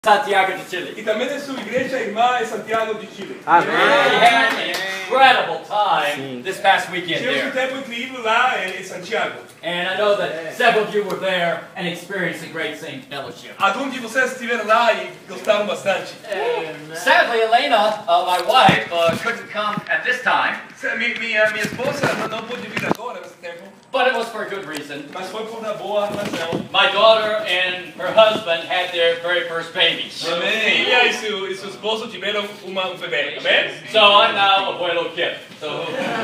Santiago de Chile. Y también de su iglesia irmã en Santiago de Chile. We had an incredible time this past weekend Tivemos there. tempo incrível lá em Santiago. And I know that several of you were there and experienced a great same fellowship. Alguns de vocês estiveram lá e gostaram bastante. Sadly, Elena, my wife, couldn't come at this time, Minha esposa não pôde vir agora nesse tempo, but it was for a good reason. mas foi por uma boa razão. My daughter and her husband had their very first babies. Amém. Filha e seu esposo tiveram um bebê. Amém? So I'm now abuelo Kip. So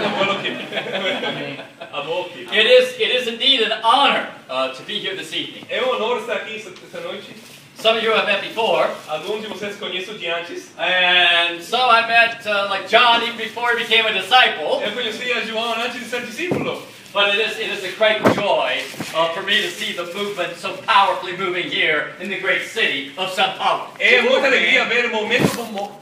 Abuelo Kip. Avô Kip. it is indeed an honor to be here this evening. É um honor estar aqui esta noite. Some of you have met before, Alguns de vocês conheço de antes. and some I met like John even before he became a disciple. Eu conheci a João antes de ser discípulo. But it is a great joy for me to see the movement so powerfully moving here in the great city of São Paulo. É muita alegria ver o movimento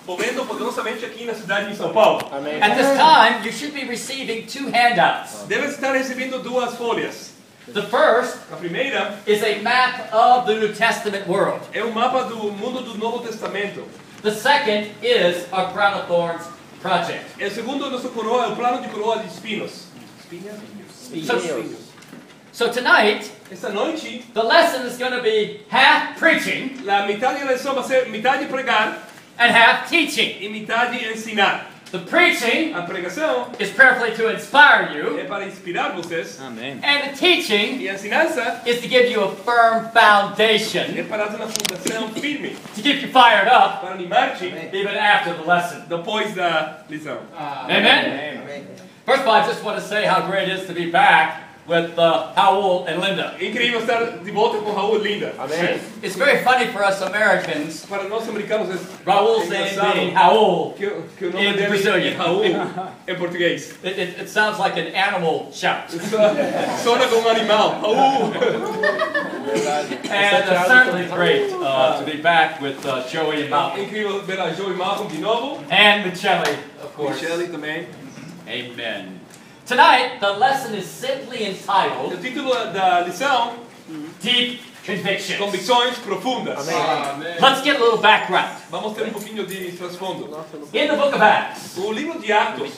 movendo poderosamente aqui na cidade de São Paulo. At this time, you should be receiving two handouts. Deve estar recebendo duas folhas. The first A primeira is a map of the New Testament world. é um mapa do mundo do Novo Testamento. The second is our Crown of Thorns project. E o segundo nosso coroa é o plano de coroa de espinos. So tonight, Esta noite, the lesson is going to be half preaching a metade da lição vai ser metade pregar and half teaching. e metade ensinar. The preaching A pregação is prayerfully to inspire you, é para inspirar vocês and the teaching e a ensinança is to give you a firm foundation é para dar uma fundação firme, to keep you fired up para animar-te even after the lesson. depois da lição. Amen? First of all, I just want to say how great it is to be back with Raul and Linda. É incrível estar de volta com Raul e Linda. It's very funny for us Americans, Para nós americanos é Raul saying engraçado being Raul. que o nome In dele Brazilian. é Raul em português. It sounds like an animal shout. Sona como animal. Raul! And certainly great to be back with Joey and É Malcolm. incrível ver a Joe e Malcolm de novo. And Michele, of course. Michele também. Amen. Tonight, the lesson is simply O entitled título da lição, Deep Convictions. Convicções Profundas. Let's get a little background. Vamos ter pouquinho de trasfondo. In the book of Acts, O livro de Atos,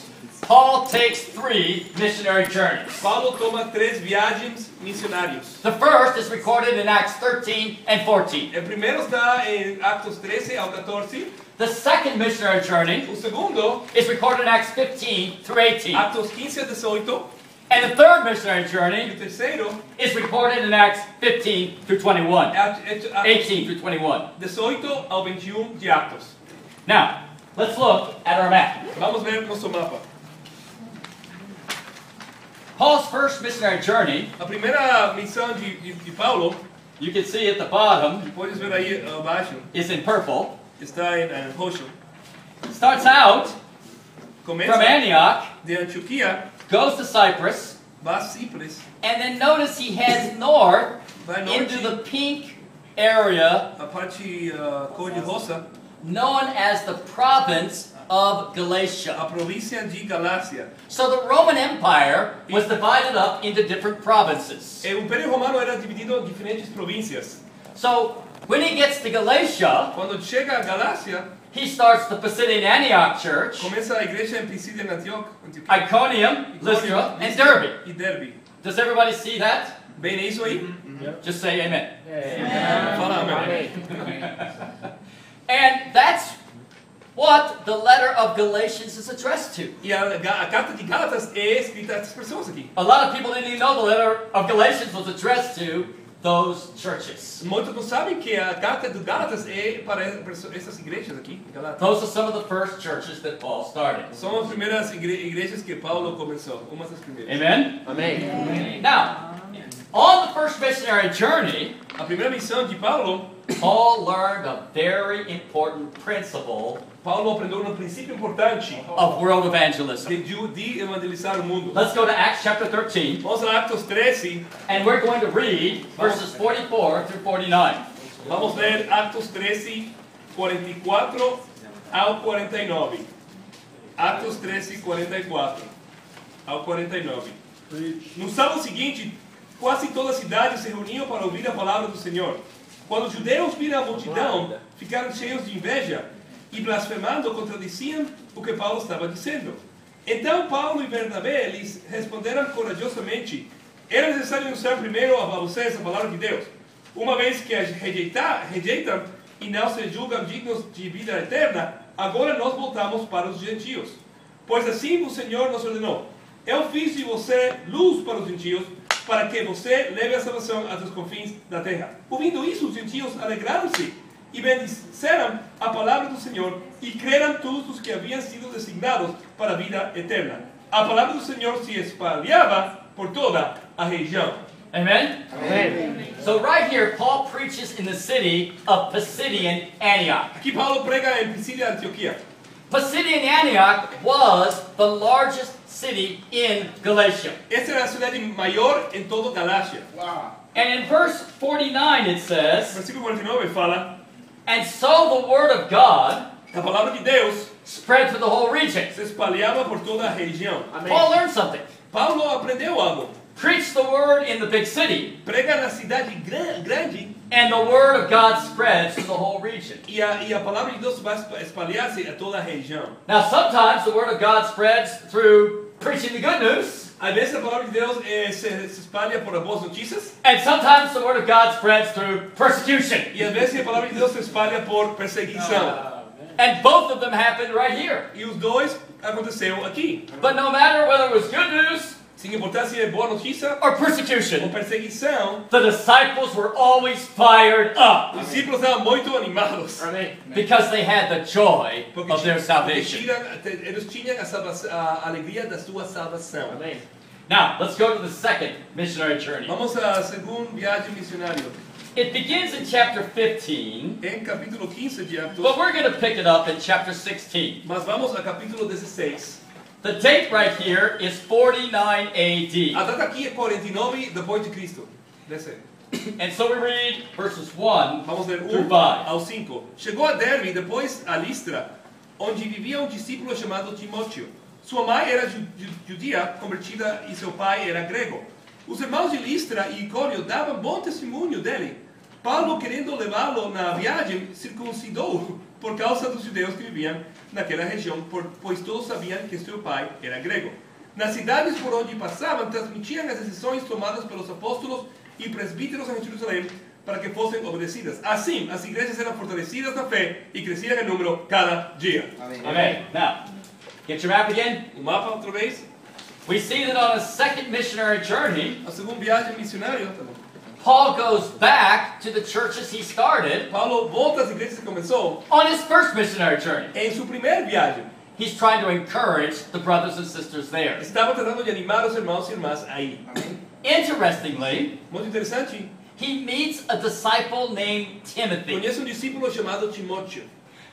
Paul takes 3 missionary journeys. Paulo toma 3 viagens missionários. The first is recorded in Acts 13 and 14. O primeiro está em Atos 13 ao 14. The second missionary journey O segundo, is recorded in Acts 15 through 18. Atos 15 a 18. And the third missionary E journey o terceiro, is recorded in Acts 15 through 21. Atos 18 through 21. 18 ao 21 de Atos. Now, let's look at our map. Vamos ver nosso mapa. Paul's first missionary journey, A primeira missão de Paulo, you can see at the bottom, podes ver aí abaixo, is in purple. está em roxo. Starts out from Começa Antioch, de Antioquia, goes to Cyprus, vai a Cipres, and then notice he heads north vai into norte, the pink area a parte cor-de-rosa, known as the province of Galatia. a província de Galácia. So the Roman Empire was divided up into different provinces. O Império Romano era dividido em diferentes províncias. So when he gets to Galatia, Quando chega a Galácia, he starts the Pisidian Antioch church, começa a igreja em Pisídia, em Antioquia, Iconium, Lystra, and Derbe. e Derbe. Does everybody see that? Bem, é isso aí? Just say amen. Fala amém. And that's what the letter of Galatians is addressed to. E a carta de Gálatas é escrita a essas pessoas aqui. A lot of people didn't even know the letter of Galatians was addressed to those churches. Muitos não sabem que a carta de Gálatas é para essas igrejas aqui, Gálatas. Those are some of the first churches that Paul started. São as primeiras igrejas que Paulo começou, uma das primeiras. Amen? Amen. Now, on the first missionary journey, A primeira missão de Paulo, Paul learned a very important principle Paulo aprendeu um princípio importante of world evangelism. de evangelizar o mundo. Let's go to Acts chapter 13, Vamos a Atos 13, and we're going to read verses 44 through 49. vamos ler Atos 13, 44 ao 49. Atos 13, 44 ao 49. No sábado seguinte, quase toda a cidade se reuniu para ouvir a palavra do Senhor. Quando os judeus viram a multidão, ficaram cheios de inveja e blasfemando contradiziam o que Paulo estava dizendo. Então Paulo e Bernabé lhes responderam corajosamente: era necessário anunciar primeiro a vocês a palavra de Deus, uma vez que a rejeitam e não se julgam dignos de vida eterna. Agora nós voltamos para os gentios. Pois assim o Senhor nos ordenou: eu fiz de você luz para os gentios, para que você leve a salvação até os confins da terra. Ouvindo isso, os gentios alegraram-se e bendisseram a palavra do Senhor e creram todos os que haviam sido designados para a vida eterna. A palavra do Senhor se espalhava por toda a região. Amen? Amen. So right here, Paul preaches in the city of Pisidian Antioch. Aqui Paulo prega em Pisídia, Antioquia. Pisidian Antioch was the largest city in Galatia. Essa era a cidade maior em toda Galácia. And in verse 49 it says, Versículo 49 fala: and so the word of God a palavra de Deus spread to the whole region. se espalhava por toda a região. Paul learned something. Paulo aprendeu algo. Preach the word in the big city, Prega na cidade grande and the word of God spreads to the whole region. e a palavra de Deus vai espalhar-se a toda a região. Now sometimes the word of God spreads through preaching the good news, Às vezes a palavra de Deus se espalha por boas notícias and sometimes the word of God spreads through persecution. e às vezes a palavra de Deus se espalha por perseguição. And both of them happened right here. E os dois aconteceu aqui. But no matter whether it was good news Sem importar se é boa notícia or ou persecution, perseguição, the disciples were always fired up os discípulos estavam muito animados. because they had the joy Porque of their salvation. eles tinham a alegria da sua salvação. Now, let's go to the second missionary journey. Vamos à segunda viagem missionária. It begins in chapter 15, Em capítulo 15 de Atos, but we're going to pick it up in chapter 16. mas vamos ao capítulo 16. The date right here is 49 AD. A data aqui é 49 depois de Cristo. Desce. And so we read verses 1 Vamos ler through 1 5. ao 5. Chegou a Derbe, depois a Listra, onde vivia um discípulo chamado Timóteo. Sua mãe era judia convertida e seu pai era grego. Os irmãos de Listra e Icônio davam bom testemunho dele. Paulo, querendo levá-lo na viagem, circuncidou por causa dos judeus que viviam naquela região, pois todos sabiam que seu pai era grego. Nas cidades por onde passavam, transmitiam as decisões tomadas pelos apóstolos e presbíteros em Jerusalém para que fossem obedecidas. Assim, as igrejas eram fortalecidas na fé e cresciam em número cada dia. Amen. Now, get your map again. O mapa outra vez. We see that on a second missionary journey, A segunda viagem missionária. Tá bom. Paul goes back to the churches he started Paulo volta às igrejas que começou on his first missionary journey. em sua primeira viagem. He's trying to encourage the brothers and sisters there. Estava tratando de animar os irmãos e irmãs aí. Interestingly, Muito interessante. he meets a disciple named Timothy. Conhece um discípulo chamado Timóteo.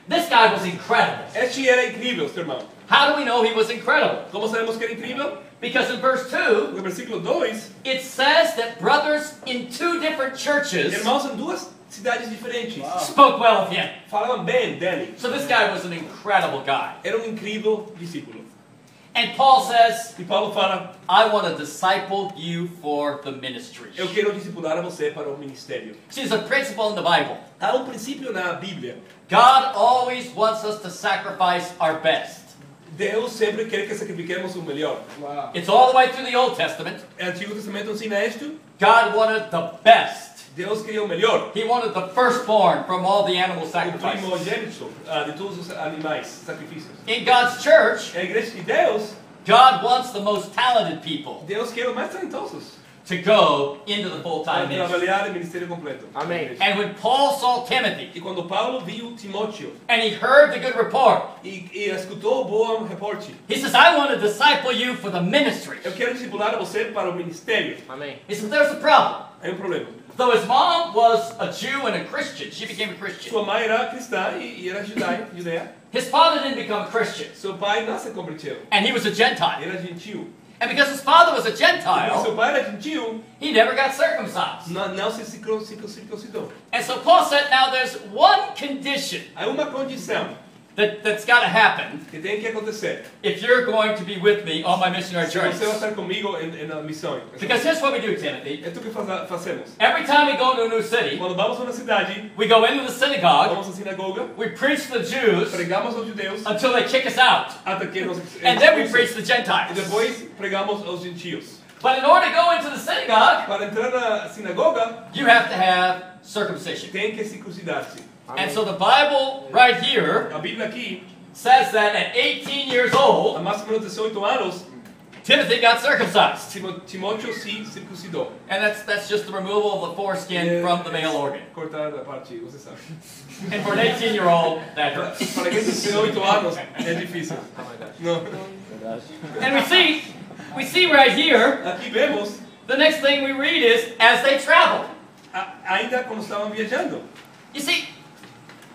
This guy was incredible. Este era incrível, seu irmão. How do we know he was incredible? Como sabemos que era incrível? Because in verse 2, No versículo 2, it says that brothers in two different churches irmãos em duas cidades diferentes spoke well of him. falavam bem dele. So this guy was an incredible guy. Era um incrível discípulo. And Paul says, E Paulo fala: I want to disciple you for the ministry. eu quero discipular a você para o ministério. See, there's a principle in the Bible. Há um princípio na Bíblia. God always wants us to sacrifice our best. Deus sempre quer que sacrifiquemos o melhor. It's all the way through the Old Testament. O Antigo Testamento ensina isto. God wanted the best. Deus queria o melhor. He wanted the firstborn from all the animal O sacrifices. primogênito de todos os animais, sacrifícios. In God's church, A igreja de Deus, God wants the most talented people Deus quer os mais talentosos to go into the para full-time ministry. trabalhar em ministério completo. Amém. And when Paul saw Timothy, E quando Paulo viu Timóteo and he heard the good report, e escutou o bom reporte, he says, I want to disciple you for the ministry. eu quero discipular você para o ministério. Amém. He says, there's a problem. Aí um problema. Though his mom was a Jew and a Christian, she became a Christian. Sua mãe era cristã e era judeia. His father didn't become a Christian, Seu pai não se converteu. and he was a Gentile. Era gentil. And because his father was a E Gentile, seu pai era gentil, he never got circumcised. não se circuncidou. And so Paul said, now there's one condition. Há uma condição. that's got to happen que tem que acontecer. if you're going to be with me on my missionary Se journeys. você vai estar comigo em la missão. Because here's what we do, Timothy. É tudo que fazemos. Every time we go to a new city, Quando vamos a uma cidade, we go into the synagogue, vamos à sinagoga, we preach to the Jews pregamos aos judeus until they kick us out. até que nos And then we expulsam. preach to the E Gentiles. depois pregamos aos gentios. But in order to go into the synagogue, Para entrar na sinagoga, you have to have circumcision. tem que circuncidar-se. And so the Bible right here A Bíblia aqui, says that at 18 years a old, mais ou menos 18 anos, Timothy got circumcised. Timóteo se circuncidou. And that's just the removal of the foreskin from the male organ. Cortar a parte, você sabe. And for an 18-year-old, that hurts. Para quem tem 18 anos, é difícil. Não. And we see right here, Aqui vemos, the next thing we read is, as they traveled. ainda quando estavam viajando. You see,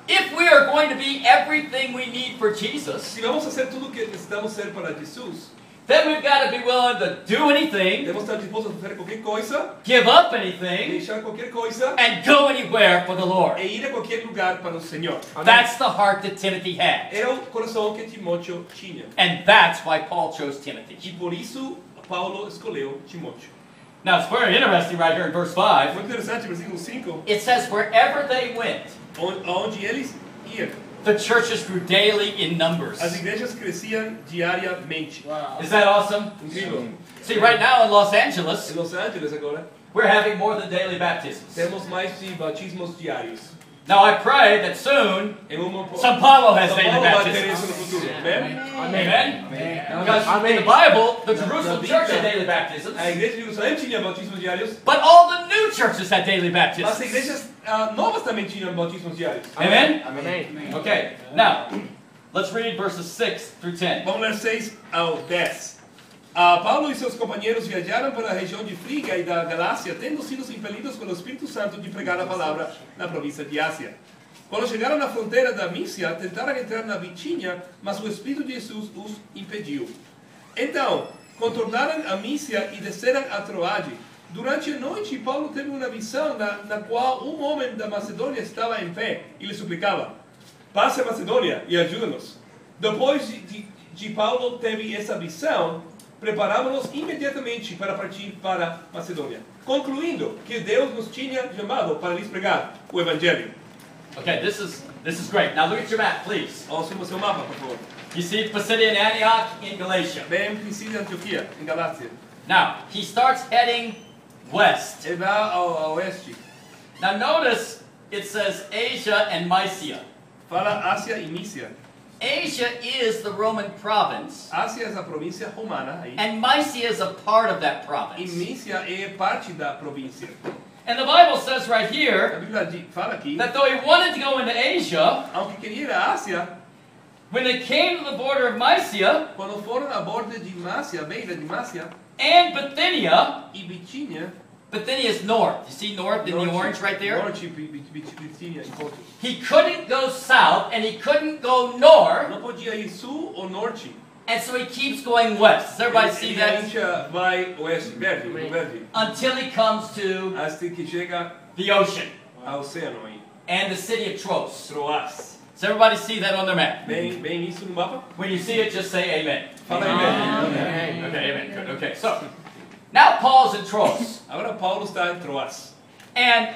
if we are going to be everything we need for Jesus, Se vamos fazer tudo o que necessitamos ser para Jesus, then we've got to be willing to do anything, devemos estar dispostos a fazer qualquer coisa, give up anything, deixar qualquer coisa and go anywhere for the Lord. e ir a qualquer lugar para o Senhor. That's the heart that Timothy had. Era o coração que Timóteo tinha. And that's why Paul chose Timothy. E por isso Paulo escolheu Timóteo. Now it's very interesting right here in verse 5. Muito interessante, versículo 5, It says, wherever they went, onde eles iam, the churches grew daily in numbers. as igrejas cresciam diariamente. Is that awesome? Incrível. See, right now in Los Angeles, Em Los Angeles agora, we're having more than daily baptisms. temos mais de batismos diários. Now I pray that soon Em uma São Paulo has São daily Paulo vai ter isso baptisms. no futuro. Amém? Amen? Because in the Bible, the Jerusalem church had daily baptisms, A igreja de Jerusalém tinha batismos diários, but all the new churches had daily mas as baptisms. igrejas novas também tinham batismos diários. Amen? Amém. Okay, now, let's read verses 6 through 10. Vamos ler 6 ao 10. Paulo e seus companheiros viajaram para a região de Frígia e da Galácia, tendo sido impelidos pelo Espírito Santo de pregar a palavra na província de Ásia. Quando chegaram na fronteira da Mísia, tentaram entrar na Bitínia, mas o Espírito de Jesus os impediu. Então, contornaram a Mísia e desceram a Troade. Durante a noite, Paulo teve uma visão na qual um homem da Macedônia estava em pé e lhe suplicava: passe a Macedônia e ajuda-nos. Depois de Paulo teve essa visão, preparávamos imediatamente para partir para Macedônia, concluindo que Deus nos tinha chamado para lhes pregar o Evangelho. Okay, this is great. Now look at your map, please. Ouça o seu mapa, por favor. You see Pisidia and Antioch in Galatia. Bem, Priscila, Antioquia, em Galácia. Now, he starts heading west. Ele vai ao oeste. Now notice it says Asia and Mysia. Fala Ásia e Mísia. Asia is the Roman province, Ásia é a província romana aí. and Mysia is a part of that E province. Mísia é parte da província. And the Bible says right A here Bíblia fala aqui, that though he wanted to go into Asia, aunque queria ir à Ásia, when they came to the border of Mysia quando foram à borda de Mácia, à beira de Mácia and Bithynia, e Bitínia, Bithynia is north. You see north in the norte- orange right there? Norte, Bitínia, encontros. He couldn't go south and he couldn't go north, Não podia ir sul ou norte. and so he keeps going west. Does everybody see E that? a gente vai oeste, verde, no verde, Until he comes to até que chega the ocean ao oceano aí. and the city of Troas. Troas. Does everybody see that on their map? Bem isso no mapa? When you see it, just say amen. Fala amém. Okay, amen. Good. Okay, so now Paul's in Troas, Agora Paulo está em Troas. and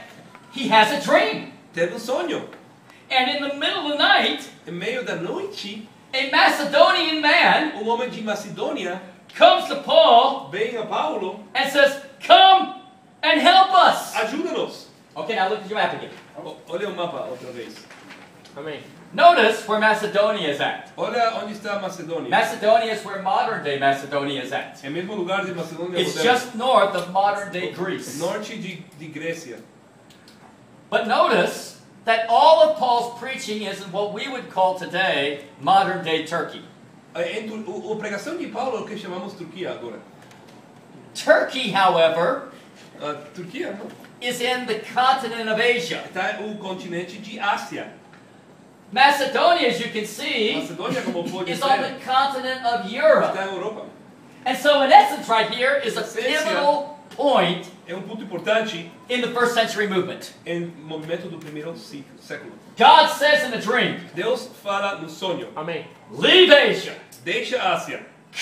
he has a dream. Teve sonho. And in the middle of the night, Em meio da noite, a Macedonian man homem de Macedônia comes to Paul vem a Paulo, and says, "Come and help us." ajuda-nos. Okay, now look at your map again. Olha o mapa outra vez. Amém. Notice where Macedonia is at. Olha onde está a Macedônia. Macedonia is where modern day Macedonia is at. É o mesmo lugar de Macedônia It's moderna. just north of modern day Greece. Norte de Grécia. But notice that all of Paul's preaching is in what we would call today modern day Turkey. A pregação de Paulo é o que chamamos Turquia agora. Turkey, however, Turquia is in the continent of Asia. está o continente de Ásia. Macedonia, as you can see, Macedônia, como pode is ser, on the continent of Europe. está em Europa. And so, in essence, right here is a Essência. pivotal point É um ponto importante in the first century movement. em movimento do primeiro século. God says in a dream, Deus fala no sonho: Amém. leave Asia, deixa a Ásia,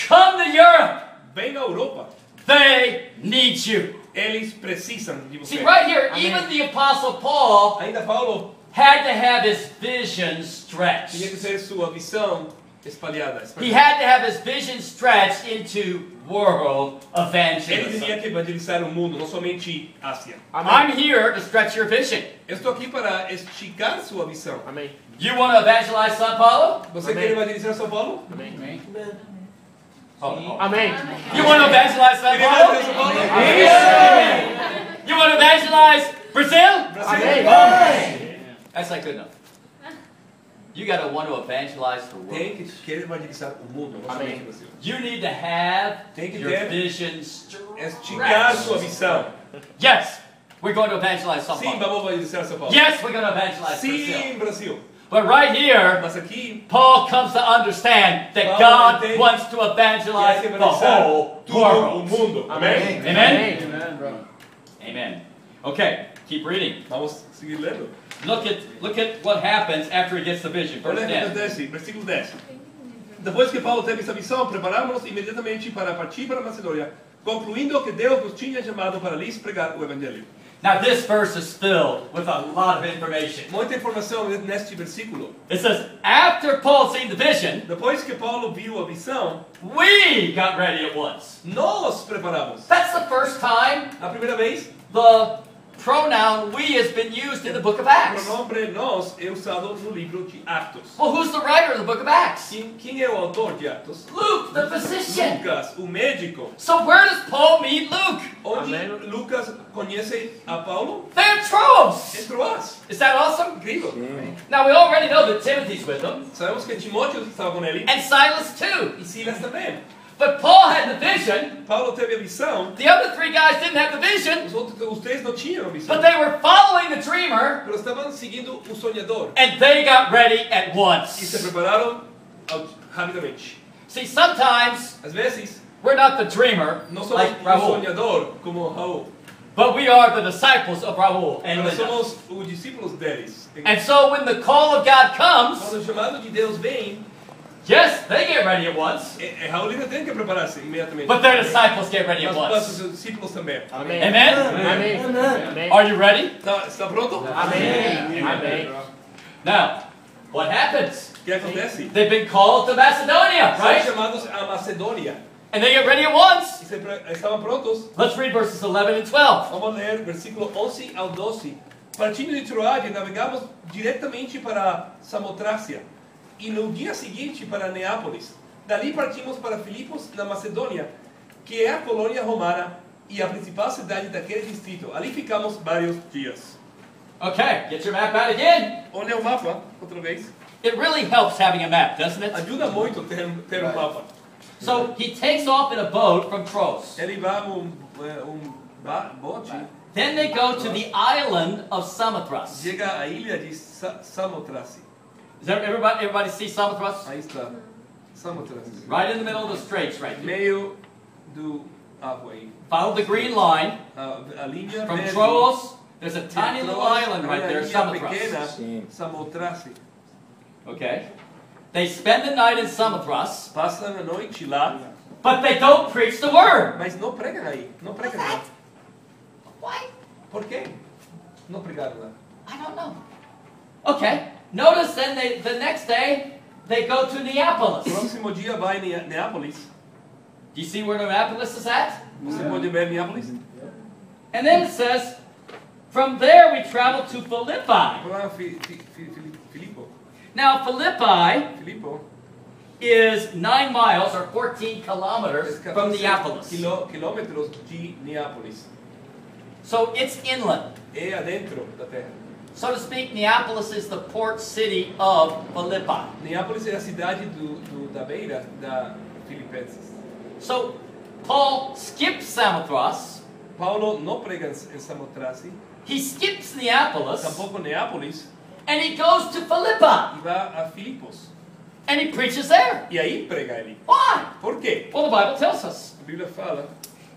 come to Europe. vem à Europa. They need you. Eles precisam de você. See, right here, Amen. even the Apostle Paul Ainda Paulo had to have his vision tinha stretched. que ser sua visão espalhada. He had to have his vision stretched into world Ele evangelism. tinha que evangelizar o mundo, não somente a Ásia. I'm here to stretch your vision. Eu estou aqui para esticar sua visão. Amém. You want to evangelize São Paulo? Você Amém. quer evangelizar São Paulo? Amém. Oh. Amém. You want to evangelize São Quer evangelizar Paulo? São Paulo? You want to evangelize Brazil? Amém. That's not good enough. You got to want to evangelize the world. Tem que querer evangelizar o mundo, não Amém. somente o Brasil. You need to have Tem que your ter- vision Esticar sua stretched. visão. Yes, we're going to evangelize São Sim, Paulo. vamos evangelizar São Paulo. Yes, we're going to evangelize Brazil. Sim, Brasil. But right here, Mas aqui, Paul comes to understand that Paulo God entende wants to evangelize que the evangelizar whole todo o world. mundo. Amém? Amen? Amen. Okay, keep reading. Vamos seguir lendo. Look at what happens after he gets the vision. Verse Olha o que 10. acontece, versículo 10. Depois que Paulo teve essa visão, preparamos-nos imediatamente para partir para a Macedônia, concluindo que Deus nos tinha chamado para lhes pregar o Evangelho. Now this verse is filled with a lot of information. Muita informação neste versículo. It says, after Paul seen the vision, Depois que Paulo viu a visão, we got ready at once. nós preparamos. That's the first time A primeira vez, the pronoun we has been used in the book of o Acts. pronome nós é usado no livro de Atos. Well, who's the writer of the book of Acts? Quem é o autor de Atos? Luke, the physician. Lucas, o médico. So where does Paul meet Luke? Onde Amém. Lucas conhece a Paulo? They're in Troas. Em Troas. Is that awesome? Incrível. Now we already know that Timothy's with them, Sabemos que Timóteo estava com ele and Silas too. e Silas também. But Paul had the vision. Paulo teve a visão. The other three guys didn't have the vision, Os três não tinham a visão. but they were following the dreamer, Pero estavam seguindo o sonhador and they got ready at e se once. prepararam rapidamente. See, sometimes Às vezes, we're not the dreamer não somos like o Raul, sonhador como Raul, but we are the disciples of Raul and nós Linda. somos os discípulos deles. And so when the call of God comes, Quando o chamado de Deus vem, yes, they get ready at once, Raul ainda tem que preparar-se imediatamente. but their disciples get ready at Mas once. os discípulos também. Amém. Amen? Amém. Amém. Are you ready? Está pronto? Amém. Amém. Now, what happens? O que acontece? They've been called to Macedonia, São right? chamados a Macedônia. And they get ready at once. E estavam prontos. Let's read verses 11 and 12. Vamos ler versículo 11 ao 12. Partindo de Troade, navegamos diretamente para Samotrácia e no dia seguinte para Neápolis. Dali partimos para Filipos, na Macedônia, que é a colônia romana e a principal cidade daquele distrito. Ali ficamos vários dias. Okay, get your map out again. Olha o mapa, outra vez. It really helps having a map, doesn't it? Ajuda muito ter um mapa. So he takes off in a boat from Troas. Ele vai bote, Then they go to the island of Samothrace. chega à ilha de Samotrácia. Does everybody see Samothrace? Aí está, Samotrácia. Right in the middle of the straits, right there. Meio do água aí. Follow the green line. A linha From verde. Troas, there's a tiny little Troas, island right there, ilha Samothrace. pequena, Samotrácia. Okay? They spend the night in Samothrace, Passam a noite lá, but they don't preach the word. mas não pregam aí. Não pregam lá. Why? Por quê? Não pregaram lá. I don't know. Okay. Notice then the next day they go to Neapolis. Próximo dia vai em Neápolis. Do you see where Neapolis is at? Você pode ver Neápolis? And then it says, from there we travel to Philippi. Lá Filipo. Now Philippi Filipo. is 9 miles or 14 kilometers from 14 Neapolis. quilômetros de Neápolis. So it's inland. É adentro da terra. So to speak, Neapolis is the port city of Philippi. Neápolis é a cidade da beira da Filipenses. So Paul skips Samothrace, Paulo não prega em Samotrácia, he skips Neapolis, tampouco Neápolis, and he goes to Philippi, e vai a Filipos. and he preaches there. E aí prega ele. Why? Por quê? Well, the Bible tells us. A Bíblia fala,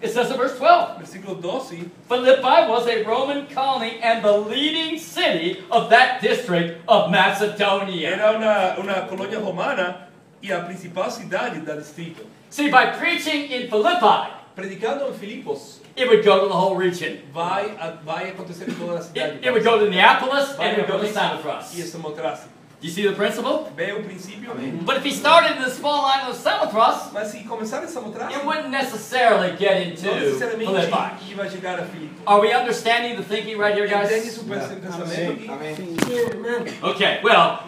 It says in verse 12, versículo 12, Philippi was a Roman colony and the leading city of that district of Macedonia. era una colonia romana e a principal cidade da distrito. See, by preaching in Philippi, Predicando em Filipos, it would go to the whole region. vai acontecer em toda a cidade. It would go to Neapolis Vai and it would go to acontecer Samothrace. e Samothrace. Do you see the principle? Vê o princípio? But if he started in the small island of Samothrace, Mas se começar em Samothrace, it wouldn't necessarily get into não necessariamente Philippi. que vai chegar a Filipe. Are we understanding the thinking right here, Entende guys? o pensamento aqui? Okay, well,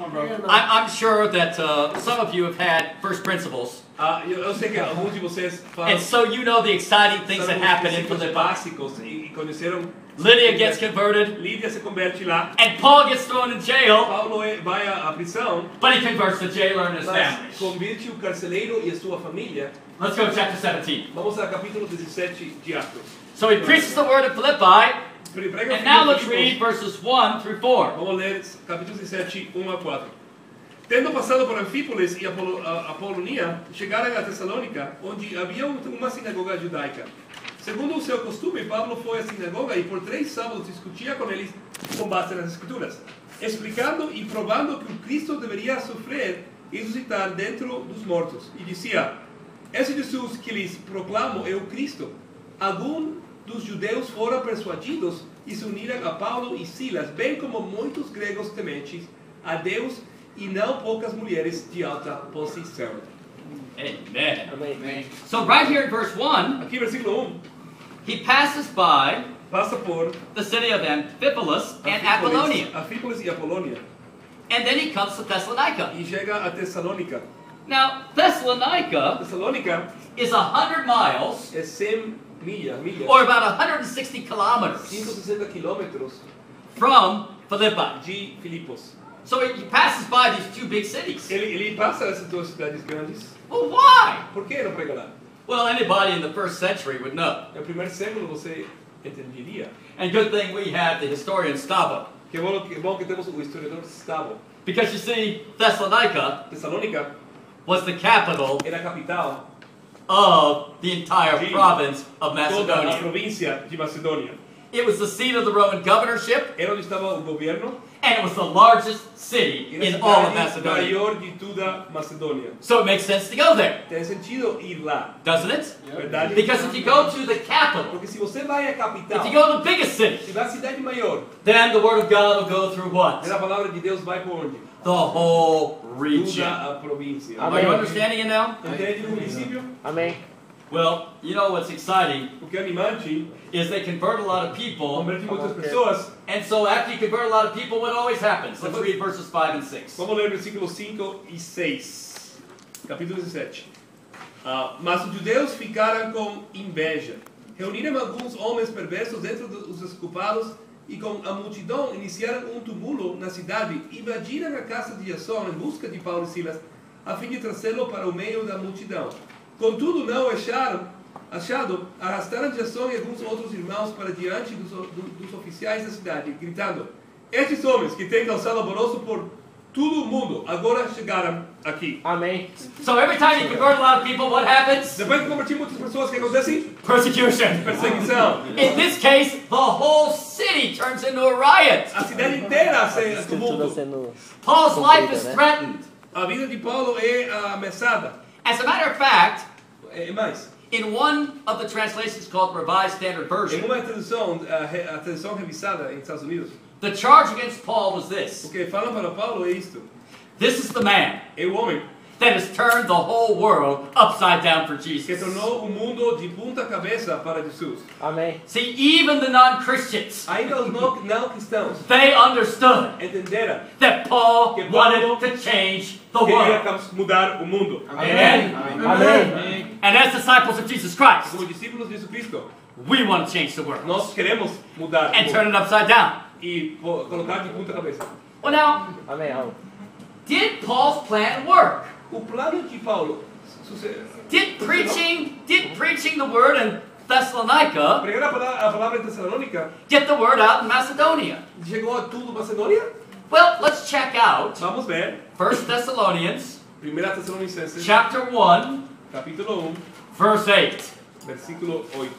I'm sure that some of you have had first principles, Eu sei que alguns de vocês and so you know the exciting things that happen in princípios Philippi. básicos e conheceram. Lydia gets converted, Lídia se converte lá. and Paul gets thrown in jail, Paulo vai à prisão, but he converts the jailer and his mas family. converte o carcereiro e a sua família. Let's go to chapter 17. Vamos ao capítulo 17 de Atos. So he preaches the word at Philippi, Prega and now let's Filipos. read verses 1 through 4. Vamos ler capítulo 17, 1 a 4. Tendo passado por Anfípolis e Apolonia, chegaram a Tessalônica, onde havia uma sinagoga judaica. Segundo o seu costume, Paulo foi à sinagoga e por 3 sábados discutia com eles com base nas Escrituras, explicando e provando que o Cristo deveria sofrer e ressuscitar dentro dos mortos. E dizia: esse Jesus que lhes proclamo é o Cristo. Alguns dos judeus foram persuadidos e se uniram a Paulo e Silas, bem como muitos gregos tementes a Deus e não poucas mulheres de alta posição. Amen. Amém. So right here in verse 1, Aqui, versículo 1, he passes by passa por the city of Amphipolis and Apollonia, Anfípolis e Apolônia and then he comes to Thessalonica. e chega a Tessalônica. Now, Thessalonica Tessalônica is 100 miles, é 100 milhas, or about 160 kilometers 160 quilômetros from Philippi. de Filipos. So he passes by these two big cities. Ele passa essas 2 cidades grandes. Well, why? Por que não prega lá? Well, anybody in the first century would know. No primeiro século você entenderia. And good thing we have the historian Strabo. Que bom que temos o historiador Strabo. Because you see, Thessalonica Tessalônica was the capital era a capital of the entire de province of toda a Macedonia. província de Macedônia. It was the seat of the Roman governorship, Era onde estava o governo. and it was the largest city Era a in all of cidade Macedonia. maior de toda Macedônia. So it makes sense to go there, Tem sentido ir lá, doesn't it? verdade? Because if you go to the capital, Porque se você vai à capital, if you go to the biggest city, se vai à cidade maior, then the word of God will go through what? a palavra de Deus vai por onde? The whole region. Toda a província. Are you understanding it now? Entende o princípio? Amém. Well, you know what's exciting O que é animante, is they convert a lot of people, converte muitas pessoas. and so after you convert a lot of people, what always happens? Let's read verses 5 and 6. Vamos ler versículos 5 e 6. Capítulo 17. Mas os judeus ficaram com inveja. Reuniram alguns homens perversos dentro dos desculpados e com a multidão iniciaram um tumulto na cidade, invadiram a casa de Jasón em busca de Paulo e Silas, a fim de trazê-lo para o meio da multidão. Contudo, não achado, arrastaram Jasón e alguns outros irmãos para diante dos oficiais da cidade, gritando: estes homens que têm causado alvoroço por todo o mundo, agora chegaram aqui. Amém. So every time you convert a lot of people, what happens? Depois de convertir muitas pessoas, o que acontece? Persecution. Perseguição. In this case, the whole city turns into a riot. A cidade inteira se Tudo tumulto. sendo. Paul's life is threatened. A vida de Paulo é ameaçada. As a matter of fact, É mais, in one of the translations called the Revised Standard em Version, uma tradução, a tradução revisada em Estados Unidos, the charge against Paul was o this. que fala para Paulo é isto: This is the man é o homem that has turned the whole world upside down for que Jesus. tornou o mundo de ponta cabeça para Jesus. Amém. See, even the non-Christians, Ainda os não cristãos they understood entenderam that Paul Que wanted Paulo to change the que world. queria mudar o mundo. Amen. Amém. And as disciples of Jesus Christ, Como discípulos de Jesus Cristo, we want to change the world nós queremos mudar o and turn mundo it upside down. e colocar de ponta cabeça. Well, now, Amém. Raul. did Paul's plan work? O plano de Paulo sucedeu. Did preaching the word in Thessalonica Pregar a palavra em Tessalônica get the word out in Macedonia? chegou a tudo Macedônia? Well, let's check out Vamos ver. 1 Thessalonians 1 Tessalonicenses, chapter 1, capítulo 1, verse 8. versículo 8.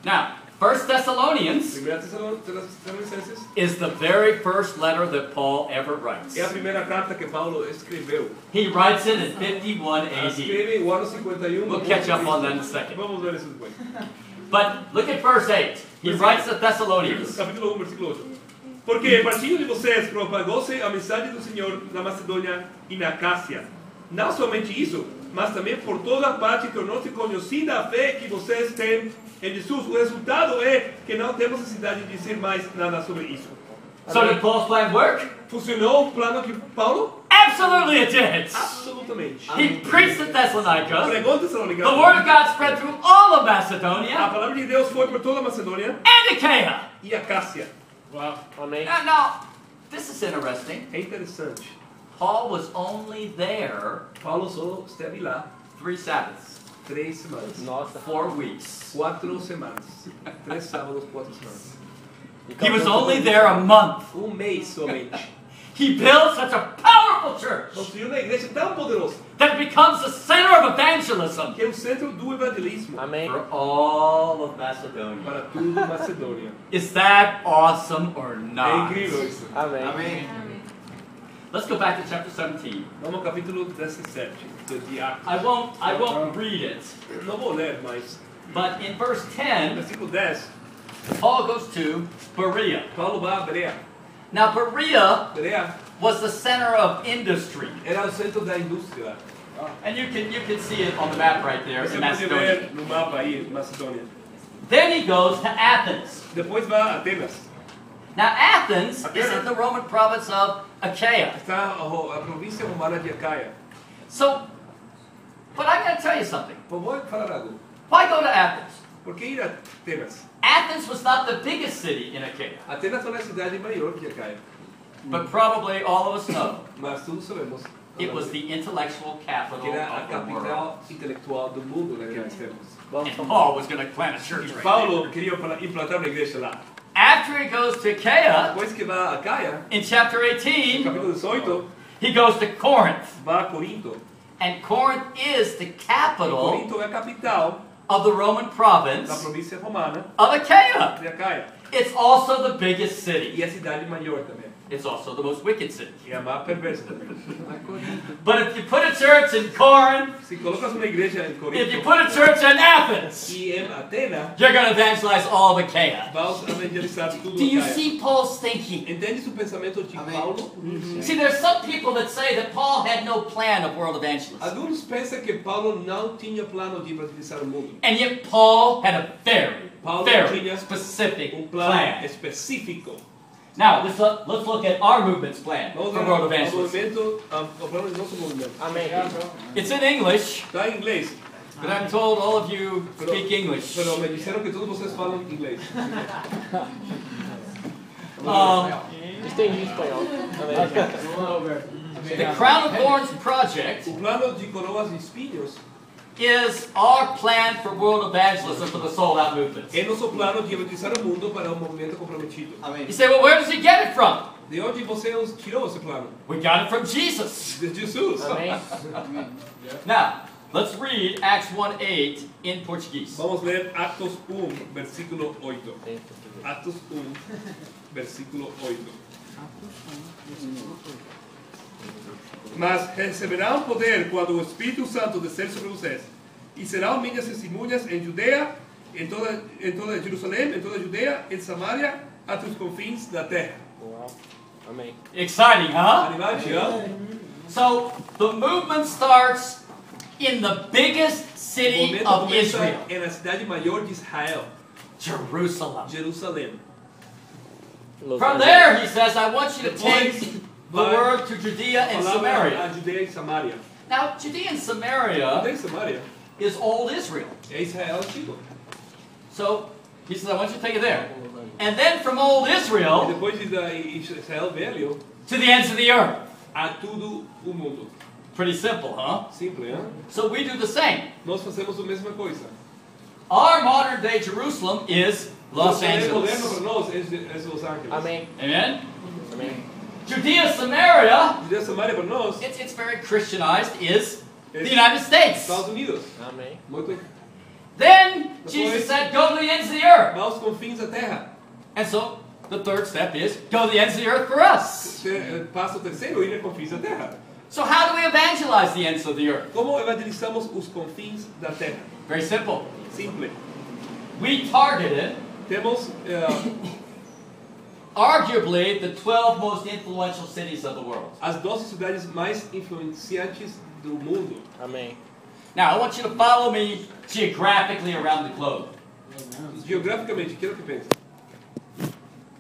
Now, 1 Thessalonians Primera Tesalonicenses is the very first letter that Paul ever writes. é a primeira carta que Paulo escreveu. He writes it in 51 AD. Escreve o ano 51. We'll catch up on that in a second. Vamos ver isso depois. But look at verse 8. He writes to Thessalonians. Capítulo 1, versículo 8. Porque partindo de vocês propagou-se a mensagem do Senhor na Macedônia e na Acácia. Não somente isso, mas também por toda parte tornou-se conhecida a fé que vocês têm em Jesus. O resultado é que não temos necessidade de dizer mais nada sobre isso. So did Paul's plan work? Funcionou o plano que Paulo? Absolutely it did. Absolutamente. He preached at Thessalonica. Pregou em The Tessalônica. word of God spread through all of A Macedonia palavra de Deus foi por toda a Macedônia and Achaia. e Acácia. Wow. Amém. Now, this is interesting. É interessante. Paul was only there Paulo só esteve lá 3 Sabbaths, 3 semanas. Nossa. 4 weeks. 4 semanas. 3 sábados, 4 semanas. He was only there a month. Mês somente. He built such a powerful church Construiu uma igreja tão poderosa that becomes the center of evangelism que é o centro do evangelismo Amém. for all of Macedonia. para tudo Macedônia. Is that awesome or É not? incrível isso. Amém. Let's go back to chapter 17. Vamos ao capítulo 17 de Atos. I won't read it, Não vou ler, mas but in verse no 10, versículo 10, Paul goes to Berea. Paulo vai a Berea. Now, Berea Berea was the center of industry, era o centro da indústria. and you can see it on the map right there Você in pode Macedonia. ver no mapa aí, Macedônia. Then he goes to Athens. Depois vai a Atenas. Now, Athens is in the Roman province of Achaia. Está a província romana de Acaia. So, but I'm going to tell you something. Vou falar algo. Why go to Athens? Por que ir a Atenas? Athens was not the biggest city in Achaia, Atenas não é a cidade maior que Acaia. but probably all of us know Mas todos sabemos it was the intellectual capital que era a of the world. capital intelectual do mundo naqueles tempos. And Paul was going to plant a church E right Paulo queria implantar uma igreja lá. there. After he goes to Achaia, Depois que vai a Acaia, in chapter no 18, capítulo 18, he goes to Corinth. vai a Corinto. And Corinth is the E capital Corinto é a capital of the Roman da province província romana of Achaia. de Acaia. It's also the biggest city. E a cidade maior também. It's also the most wicked city. E a mais perversa também. But if you put a church in Corinth, Se colocas uma igreja em if you Corinto put a church in Athens, e em Atenas, you're going to evangelize all of Achaia. vamos evangelizar tudo Do you Acaia. see Paul's thinking? Entendes o pensamento de Paulo? See, there's some people that say that Paul had no plan of world evangelism. Alguns pensam que Paulo não tinha plano de evangelizar o mundo. And yet Paul had a very, Paulo very tinha specific plano plan. específico. Now, let's look at our movement's plan Vamos for ver world o evangelism. movimento, o plano do nosso movimento. Amém. It's in English, Está em inglês, but I'm told all of you speak English. pero me disseram que todos vocês falam inglês. Entendi espanhol. Amém. The Crown of Thorns project O plano de coroas de espinhos is our plan for world evangelism for the sold out movement. é nosso plano de evangelizar o mundo para um movimento comprometido. You say, well, where does he get it from? De onde você tirou esse plano? We got it from Jesus. De Jesus. Amém. Now, let's read Acts 1:8 in Portuguese. Vamos ler Atos 1, versículo 8. Atos 1, versículo 8. Mas receberão poder quando o Espírito Santo descer sobre vocês, e serão minhas testemunhas em Judeia, em toda Jerusalém, em toda Judeia, em Samaria, até os confins da terra. Uau. Amém. Exciting, huh? Animante, hein? So, the movement starts in the biggest O city movimento of começa Israel, na cidade maior de Israel, Jerusalem. Jerusalém. From there, he says, I want you to take Depois, the word to Judea and Samaria. a Judeia e Samaria. Now, Judea and Judeia Samaria e Samaria is old Israel. é Israel antigo. So, he says, I want you to take it there. And then from old E Israel depois de Israel velho, to the ends of the earth. a todo o mundo. Pretty simple, huh? Simples, hein? So we do the same. Nós fazemos a mesma coisa. Our modern day Jerusalem is Los Jerusalém moderno Angeles. para nós é Los Angeles. Amém. Amen? Amém. Judea, Samaria, Judeia e Samaria para nós, it's very Christianized, is the é United States. Estados Unidos. Amém. Muito. Then Jesus said, go to the ends of the earth. Vá aos confins da terra. And so the third step is go to the ends of the earth for us. Passa o terceiro, ir a confins da terra. So how do we evangelize the ends of the earth? Como evangelizamos os confins da terra? Very simple. Simples. We targeted Temos arguably the 12 most influential cities of the world. as 12 cidades mais influenciantes do mundo. Amém. Now I want you to follow me geographically around the globe. Geograficamente, quero que pense.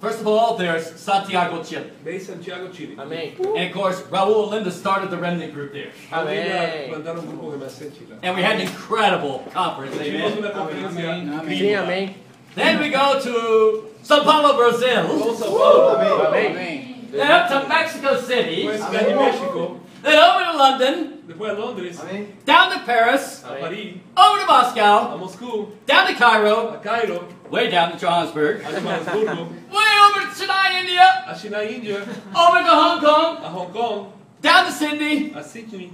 First of all, there's Santiago, Chile. Bem Santiago, Chile. Amém. And of course, Raul and Linda started the remnant group there. Amém. Mandaram grupo remanescente lá. And we had an incredible conference, Tivemos amen. uma conferência Sim, incrível. amém. Then we go to Sao Paulo, Brazil. Vamos São Paulo, Amém. Then up to Mexico City. depois cidade de México, Then over to London. depois a Londres, Down to Paris. a Paris, Over to a Moscow. Moscou, Down to Cairo. a Cairo, Way down to Johannesburg. a Johannesburgo, Way over to Chennai, India. a China e Índia, Over to Hong Kong. a Hong Kong, Down to Sydney. a Sydney,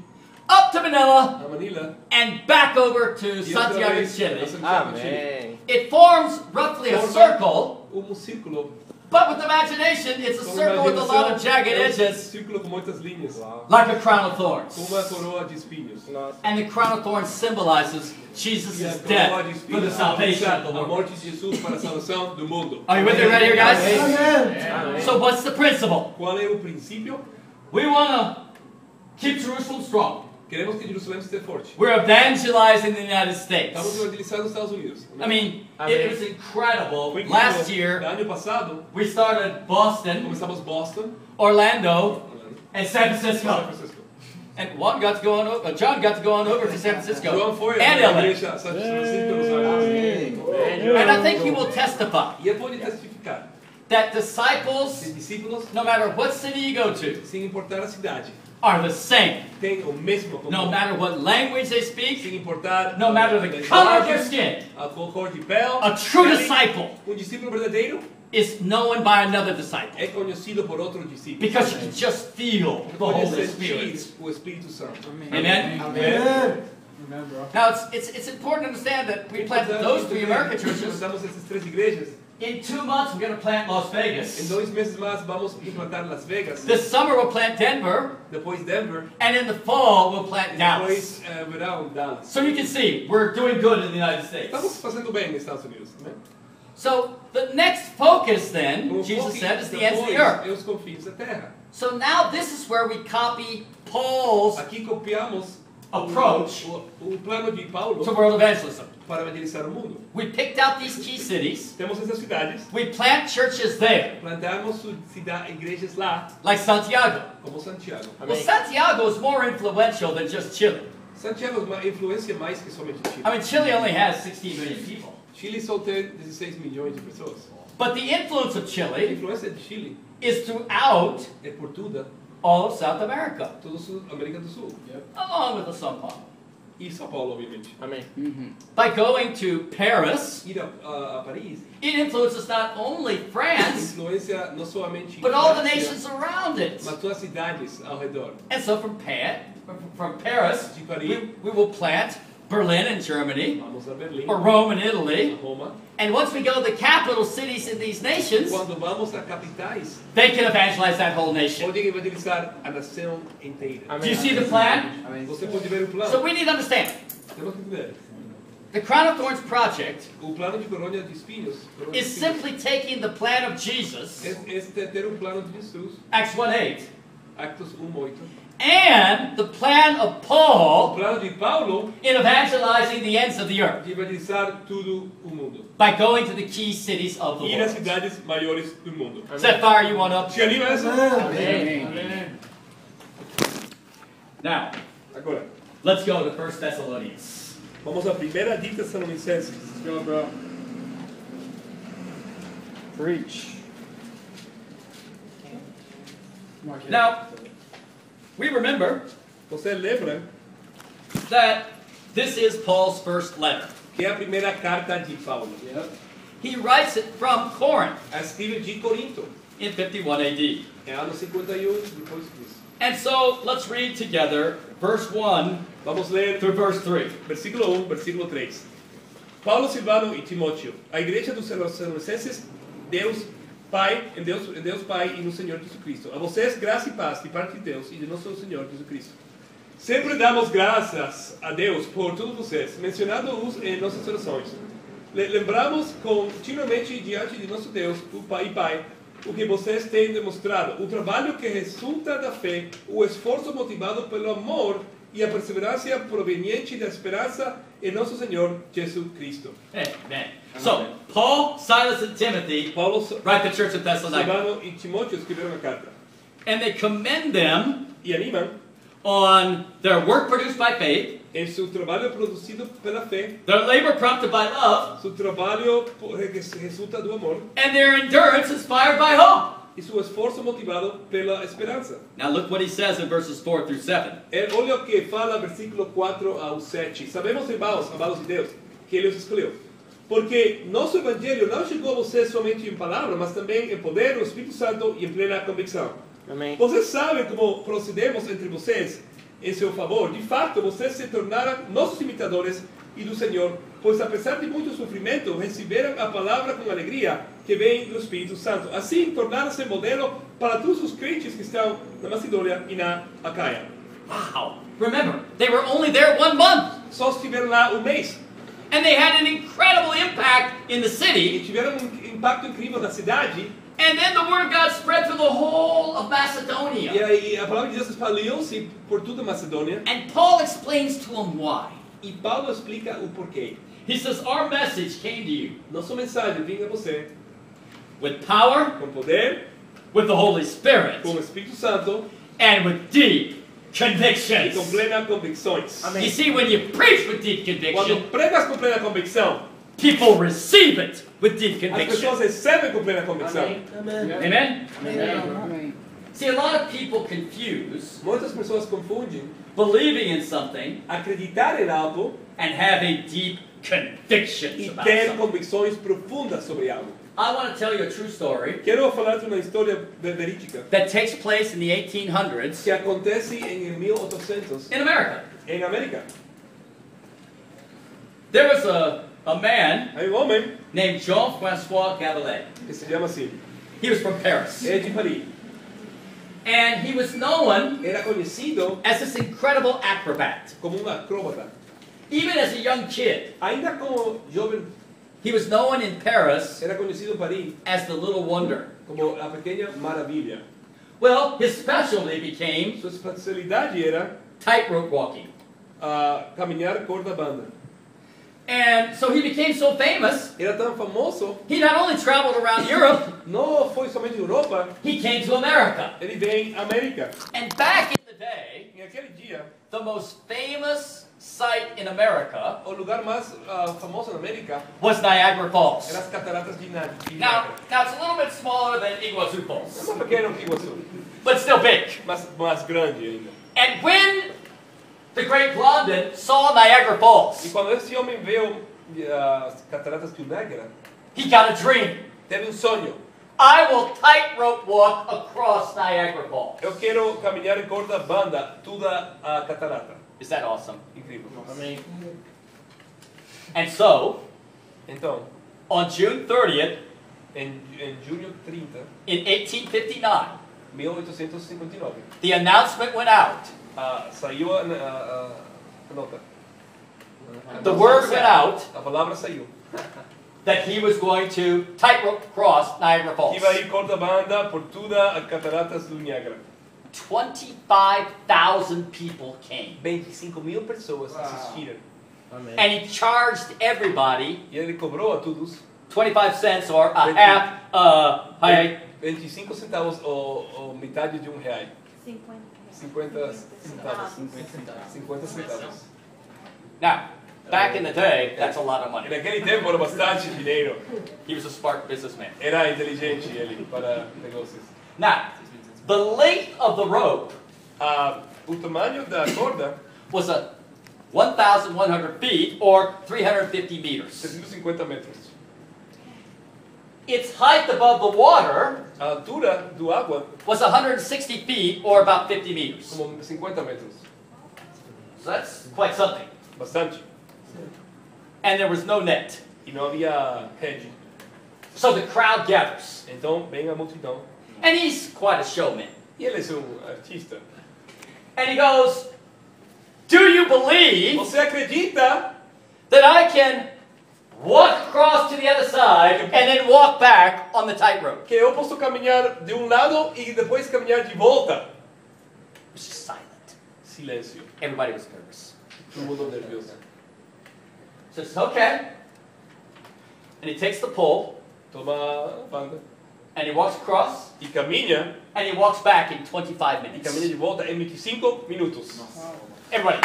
Up to Manila. a Manila And back over to e outra Santiago, vez a Chile. Santiago, Chile. Amém. It forms roughly a circle, Círculo, but with imagination, it's a com circle with a lot of jagged é edges, círculo com muitas linhas, like a crown of com uma thorns. coroa de espinhos. Nossa. And the crown of thorns symbolizes E a Jesus' coroa de death for the espinhos salvation of the a world. morte de Jesus para a salvação do mundo. Are you with me right here, guys? Amém. So what's the principle? Qual é o princípio? We want to keep Jerusalem strong. Queremos que Jerusalém esteja forte. We're evangelizing the United States. Estamos evangelizando os Estados Unidos. I mean, it was incredible. Foi incrível. Last year, Ano passado, we started Boston, começamos Boston, Orlando, and San São Francisco. Francisco. And John got to go on over to San Francisco João foi and à LA. igreja São Francisco nos Árabes. And I think he will testify E ele pode testificar. that Os disciples, discípulos, no matter what city you go to, sem importar a cidade, are the same. têm o mesmo No comportamento. matter what language they speak, Sem importar no matter the color of their skin, a cor de pele, a true pele, disciple discípulo verdadeiro is known by another disciple. é conhecido por outro discípulo. Because you can just feel the Pode Holy Spirit. sentir o Espírito Santo. Amen? Now it's important to understand that we planted those three American churches. Plantamos essas três igrejas. In 2 months we're going to plant Las Em Vegas. 2 meses mais vamos implantar Las Vegas. This summer we'll plant Denver. Depois Denver. And in the fall we'll plant Dallas. Depois verão Dallas. So you can see we're doing good in the United States. Estamos fazendo bem nos Estados Unidos. Né? So the next focus then, O Jesus foco said, is the ends of the depois earth. é os confins da terra. So now this is where we copy Paul's Aqui copiamos approach o plano de Paulo to world evangelism. para evangelizar o mundo. We picked out these key cities. Temos essas cidades, We plant churches there, plantamos igrejas lá, like Santiago. como Santiago. Well, Santiago is more influential than just Chile. Santiago é uma influência mais que somente Chile. I mean, Chile only has 16 million people. Chile só tem 16 milhões de pessoas. But the influence of A Chile influência de Chile is throughout é por toda all of South America, a América do Sul. along with the São Paulo. E São Paulo, obviamente. Amém. By going to Paris, Ir a Paris it influences not only France, influencia não somente but all the França, nations around it. mas todas as cidades ao redor. And so from Paris, De Paris, we will plant Berlin in Germany, vamos a Berlim, or Rome in a Italy. Roma. And once we go to the capital cities in these nations, Quando vamos a capitais, they can evangelize that whole nation. podem evangelizar a nação inteira. Do you see the plan? Você pode ver o plano. So we need to understand. Temos que ver. The Crown of Thorns project O plano de Corona de Espinhos corona de is espinhos, simply taking the plan of Jesus, ter um plano de Jesus, Acts 1:8, Actos 1:8. and the plan of O Paul plano de Paulo in evangelizing the ends of the earth de evangelizar todo o mundo. by going to the key cities of the Ir às world. cidades maiores do mundo. Does that fire you on up? Se anima essa? Now, Agora, let's go to 1 Thessalonians. vamos à primeira de Tessalonicenses. Go, bro. Preach. Now, we remember Você lembra that this is Paul's first letter. que é a primeira carta de Paulo? He writes it from Corinth A escreve de Corinto. in 51 AD. É ano 51 depois disso. And so let's read together verse 1 Vamos ler through verse 3. versículo 1, versículo 3. Paulo, Silvano e Timóteo, a igreja dos Tessalonicenses, Deus Pai, em Deus Pai e no Senhor Jesus Cristo. A vocês, graça e paz de parte de Deus e de nosso Senhor Jesus Cristo. Sempre damos graças a Deus por todos vocês, mencionando-os em nossas orações. Lembramos continuamente diante de nosso Deus, o Pai e Pai, o que vocês têm demonstrado, o trabalho que resulta da fé, o esforço motivado pelo amor e a perseverança proveniente da esperança em nosso Senhor Jesus Cristo. Amen. So, Paul, Silas, and Timothy Paulo, write the church of Thessalonica, Silvano e Timóteo escreveram a carta and they commend them e animam on their work produced by faith, em seu trabalho produzido pela fé, their labor prompted by love, seu trabalho que resulta do amor and their endurance inspired by hope. e seu esforço motivado pela esperança. Now look what he says in verses 4 through 7. Olha o que fala versículo 4 ao 7. Sabemos, irmãos, amados de Deus, que Ele os escolheu. Porque nosso evangelho não chegou a vocês somente em palavra, mas também em poder, no Espírito Santo e em plena convicção. Amém. Vocês sabem como procedemos entre vocês em seu favor. De fato, vocês se tornaram nossos imitadores e do Senhor, pois apesar de muito sofrimento, receberam a palavra com alegria que vem do Espírito Santo. Assim, tornaram-se modelo para todos os crentes que estão na Macedônia e na Acaia. Wow. Remember, they were only there 1 month, Só estiveram lá um mês and they had an incredible impact in the e city, tiveram impacto incrível na cidade. and then the word of God spread through the whole of E Macedonia. aí a palavra de Deus espalhou-se por toda a Macedônia. And Paul explains to them why. E Paulo explica o porquê. He says, our message came to you Nossa mensagem vinha a você with power, com poder, with the Holy Spirit, com o Espírito Santo and with deep e convictions. com plena convicções. You see, when you preach with deep conviction, Quando pregas com plena convicção, people receive it with deep as conviction. pessoas recebem com plena convicção. Amen? Amém. See, a lot of people confuse Muitas pessoas confundem believing in something acreditar em algo and having deep convictions e about ter something. convicções profundas sobre algo. I want to tell you a true story Quero falar de uma história verídica that takes place in the 1800s que acontece em 1800 in America. em América. There was a man Há homem named Jean-François Gabelais. que se chama assim, He was from Paris. é de Paris. And he was known Era conhecido as this incredible acrobat. como um acróbata. Even as a young kid, Ainda como jovem, he was known in Paris era conhecido em Paris as the Little Wonder. como a pequena maravilha. Well, his specialty became Sua especialidade era tightrope walking. caminhar corda banda. And so he became so famous, Era tão famoso, he not only traveled around Europe, não foi somente Europa, he came to America. ele vem à América. And back in the day, Em aquele dia, the most famous site in America o lugar mais famoso na América was Niagara eram Falls. as cataratas de Now, Niágara. now it's a little bit smaller than Iguazu Falls, Uma pequena Iguaçu, but still big. mas mais grande ainda. And when the great Blondin saw Niagara E Falls, quando esse homem viu as cataratas de Niágara, he got a dream. teve sonho. I will tightrope walk across Niagara Falls. Eu quero caminhar em corda banda toda a catarata. Is that awesome? Incrível. Amém. And so, Então, on June 30th, em junho 30, in 1859, 1859, the announcement went out. saiu a nota. The word went out A palavra saiu. that he was going to tightrope cross Niagara Falls. Que vai ir corda banda por toda a cataratas do Niágara. 25,000 people came. 25.000 pessoas assistiram. Amém. And he charged everybody E ele cobrou a todos 25 cents or a half, 25 centavos ou metade de real. 50 centavos. 50 centavos. Now, back in the day, that's a lot of E money. naquele tempo era bastante dinheiro. He was a smart businessman. Era inteligente ele para negócios. Now, the length of the rope O tamanho da corda, was a 1,100 feet or 350 meters. 350 metros. Its height above the water A altura do água, was 160 feet or about 50 meters. como 50 metros. So that's quite something. Bastante. and there was no net. e não havia rede. So the crowd gathers, Então vem a multidão. and he's quite a showman. E ele é artista. And he goes, "Do you believe Você acredita that I can walk across to the other side and then walk back on the tightrope?" que eu posso caminhar de lado e depois caminhar de volta? It was just silent. Silêncio. Everybody was nervous. Todo mundo nervioso. So it's okay. And he takes the pole, Toma a banda. and he walks across, E caminha, and he walks back in 25 e caminha minutes. de volta em 25 minutos. Everybody.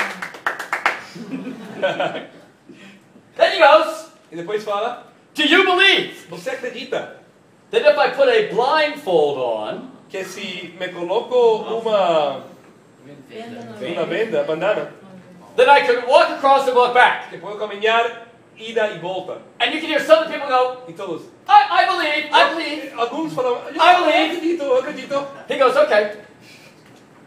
Then he goes, E depois fala, "Do you believe você acredita that if I put a blindfold on, que se me coloco uma venda, bandana, that I could walk across and walk back?" que puedo caminhar ida e volta? And you can hear some of the people go, E todos. I believe. Alguns falam, I believe. eu acredito. He goes, okay.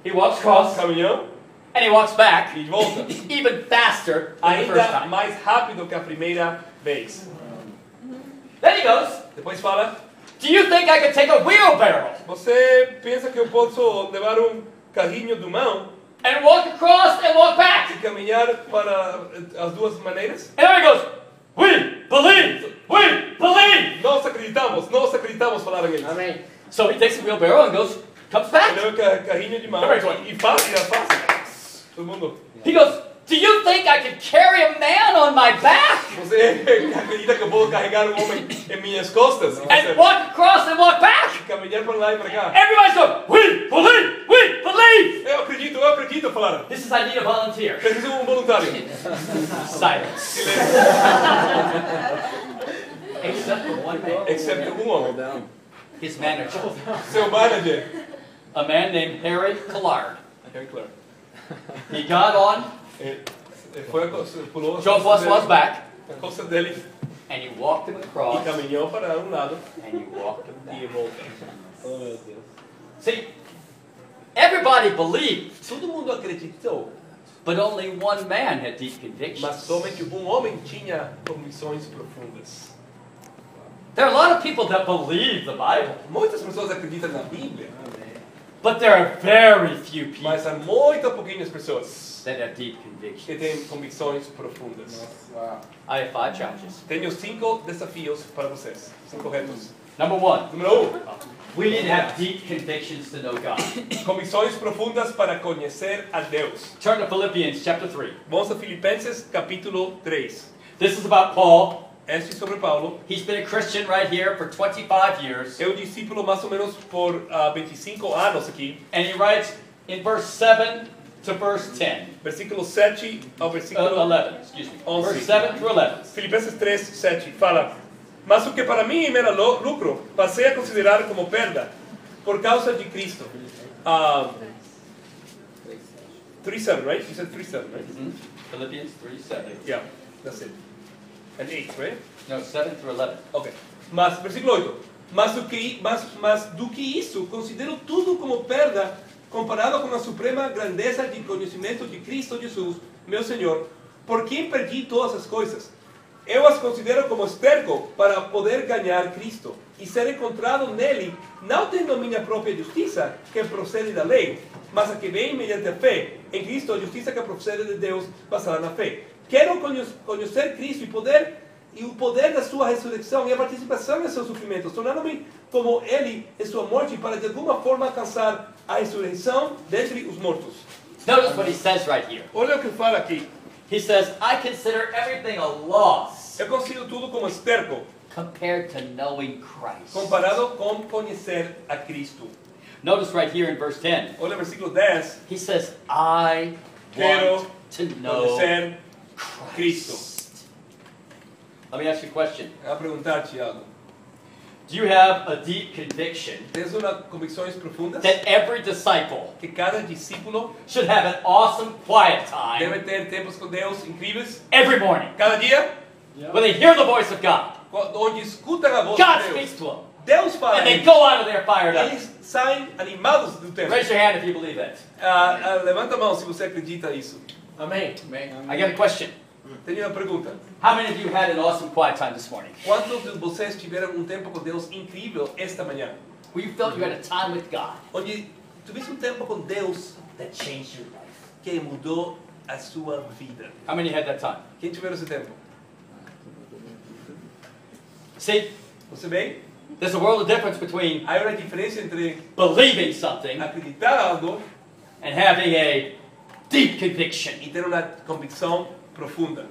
He walks across, Caminhão and he walks back e de volta. even faster than the first Ainda time. mais rápido que a primeira vez. Then he goes, Depois fala, "Do you think I could take a wheelbarrow você pensa que eu posso levar carrinho de mão and walk across and walk back?" e caminhar para as duas maneiras? And then he goes, we believe, Nós acreditamos, falaram eles. Amém. So he takes the wheelbarrow and comes back. Leva carrinho de mão e fácil. Todo mundo. He goes, "Do you think I could carry a man on my back Você acredita que eu vou carregar homem em minhas costas? and walk across and walk back?" Caminhar para lá e para cá. Everybody's going, we believe. Eu acredito, falaram. This is, I need a volunteer. Preciso voluntário. Silence. Silêncio. Except for one man, Excepto homem. Down. his manager, Seu manager. a man named Harry Collard. Harry Clark. He got on, Pulou Joe was back, a costa dele and he walked him e across, caminhou para lado and he walked him e back. volta. Oh, meu Deus. See, everybody believed, Todo mundo acreditou, but only one man had deep mas convictions. somente homem tinha convicções profundas. There are a lot of people that believe the Bible, Muitas pessoas acreditam na Bíblia, but there are very few people mas há muito pouquinhas pessoas that have deep que convictions. têm convicções profundas. Wow. I have 5 challenges. Tenho 5 desafios para vocês, 5 retos. Number 1, Número 1, we need to have deep convictions to know God. convicções profundas para conhecer a Deus. Turn to Philippians chapter 3. Vamos a Filipenses capítulo 3. This is about Paul. Este é sobre Paulo. He's been a Christian right here for 25 years. É um discípulo mais ou menos por 25 anos aqui. And he writes in verse 7 to verse 10. Versículo 7 ao versículo 11, excuse me. 11. Verse 7 through 11. Filipenses 3, 7 fala: Mas o que para mim era lucro, passei a considerar como perda, por causa de Cristo. 3:7, right? You said 3:7, right? Philippians 3, 7. Yeah, that's it. And 8, right? No, 7 through 11. Ok. Mas, versículo 8. Mas do que isso, considero tudo como perda, comparado com a suprema grandeza de conhecimento de Cristo Jesus, meu Senhor, por quem perdi todas as coisas. Eu as considero como esterco para poder ganhar Cristo e ser encontrado nele, não tendo a minha própria justiça, que procede da lei, mas a que vem mediante a fé em Cristo, a justiça que procede de Deus, basada na fé. Quero conhecer Cristo e o poder da sua ressurreição e a participação em seus sofrimentos, tornando-me como ele em sua morte, para de alguma forma alcançar a ressurreição dentre os mortos. Notice what he says right here. Olha o que fala aqui. He says, I consider everything a loss Eu considero tudo como esterco, compared to knowing Christ. comparado com conhecer a Cristo. Notice right here in verse 10. Olha o versículo 10. He says, I Quero want to know Conhecer Cristo. Christ. Let me ask you a question. A perguntar-te algo. Do you have a deep conviction Tens uma convicções profundas that every disciple que cada discípulo should have an awesome quiet deve time ter tempos com Deus incríveis every morning cada dia, when they hear the voice of God? onde escutam a voz God de Deus. speaks to them. Deus fala. And they a go out of there fired up. eles saem animados do templo. Raise your hand if you believe that. Levanta a mão se você acredita isso. Amém. Amém. I got a question. Tenho uma pergunta. How many of you had an awesome quiet time this morning? Quantos de vocês tiveram tempo com Deus incrível esta manhã? Where you felt you had a time with God Onde tuviste tempo com Deus that changed your life? que mudou a sua vida. How many had that time? Quem tiveram esse tempo? See, Você vê? there's a world of difference between Há uma diferença entre believing something acreditar algo and having a deep conviction. e ter uma convicção profunda.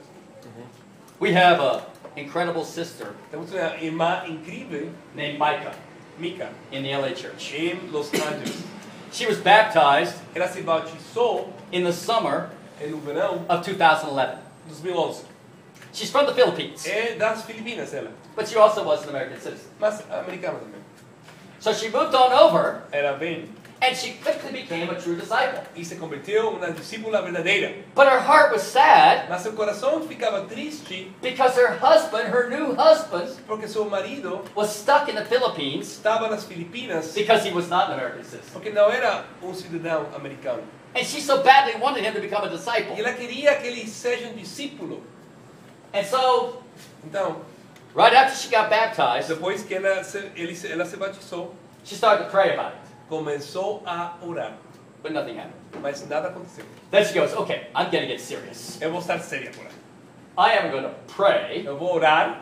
We have an incredible sister Temos uma irmã incrível, named Micah Mika, in the LA church. em Los Angeles. She was baptized Ela se batizou in the summer no verão of 2011. de 2011. She's from the Philippines, É das Filipinas ela, but she also was an American citizen. mas americana também. So she moved on over, Ela vem and she quickly became a true disciple. e se converteu em uma discípula verdadeira. But her heart was sad Mas seu coração ficava triste because her husband, her new husband, porque seu marido was stuck in the Philippines estava nas Filipinas because he was not an American citizen. porque não era cidadão americano. And she so badly wanted him to become a disciple. E ela queria que ele seja discípulo. And so, Então, right after she got baptized, depois que ela se batizou, she started to pray about it. começou a orar, But nothing happened. mas nada aconteceu. Then she goes, okay, I'm going to get serious. Eu vou estar séria agora. I am going to pray, Eu vou orar,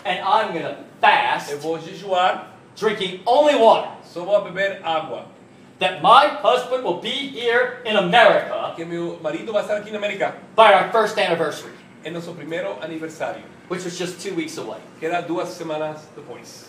and I'm going to fast, eu vou jejuar, drinking only water, só vou beber água. that my husband will be here in America Que meu marido vai estar aqui na América by our first anniversary, em nosso primeiro aniversário, which was just 2 weeks away. que era 2 semanas depois.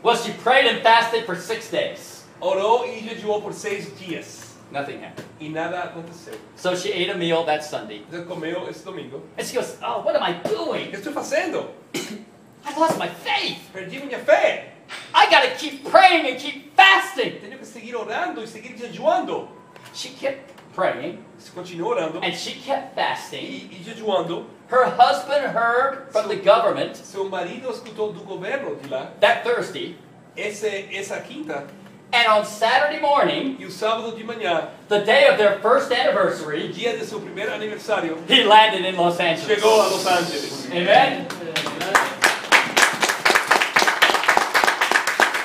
Well, she prayed and fasted for 6 days. Orou e jejuou por 6 dias Nothing happened. e nada aconteceu. So she ate a meal that Sunday. Você comeu esse domingo. And she goes, oh, what am I O doing? que estou fazendo? I lost my faith. Perdi minha fé. I got to keep praying and keep fasting. Tenho que seguir orando e seguir jejuando. She kept praying Se continua orando and she kept fasting. e jejuando, Her husband heard from the government seu marido escutou do governo de lá that Thursday, essa quinta and on Saturday morning, e o sábado de manhã, the day of their first o anniversary, dia de seu primeiro aniversário, he landed in Los Angeles. chegou a Los Angeles. Amen?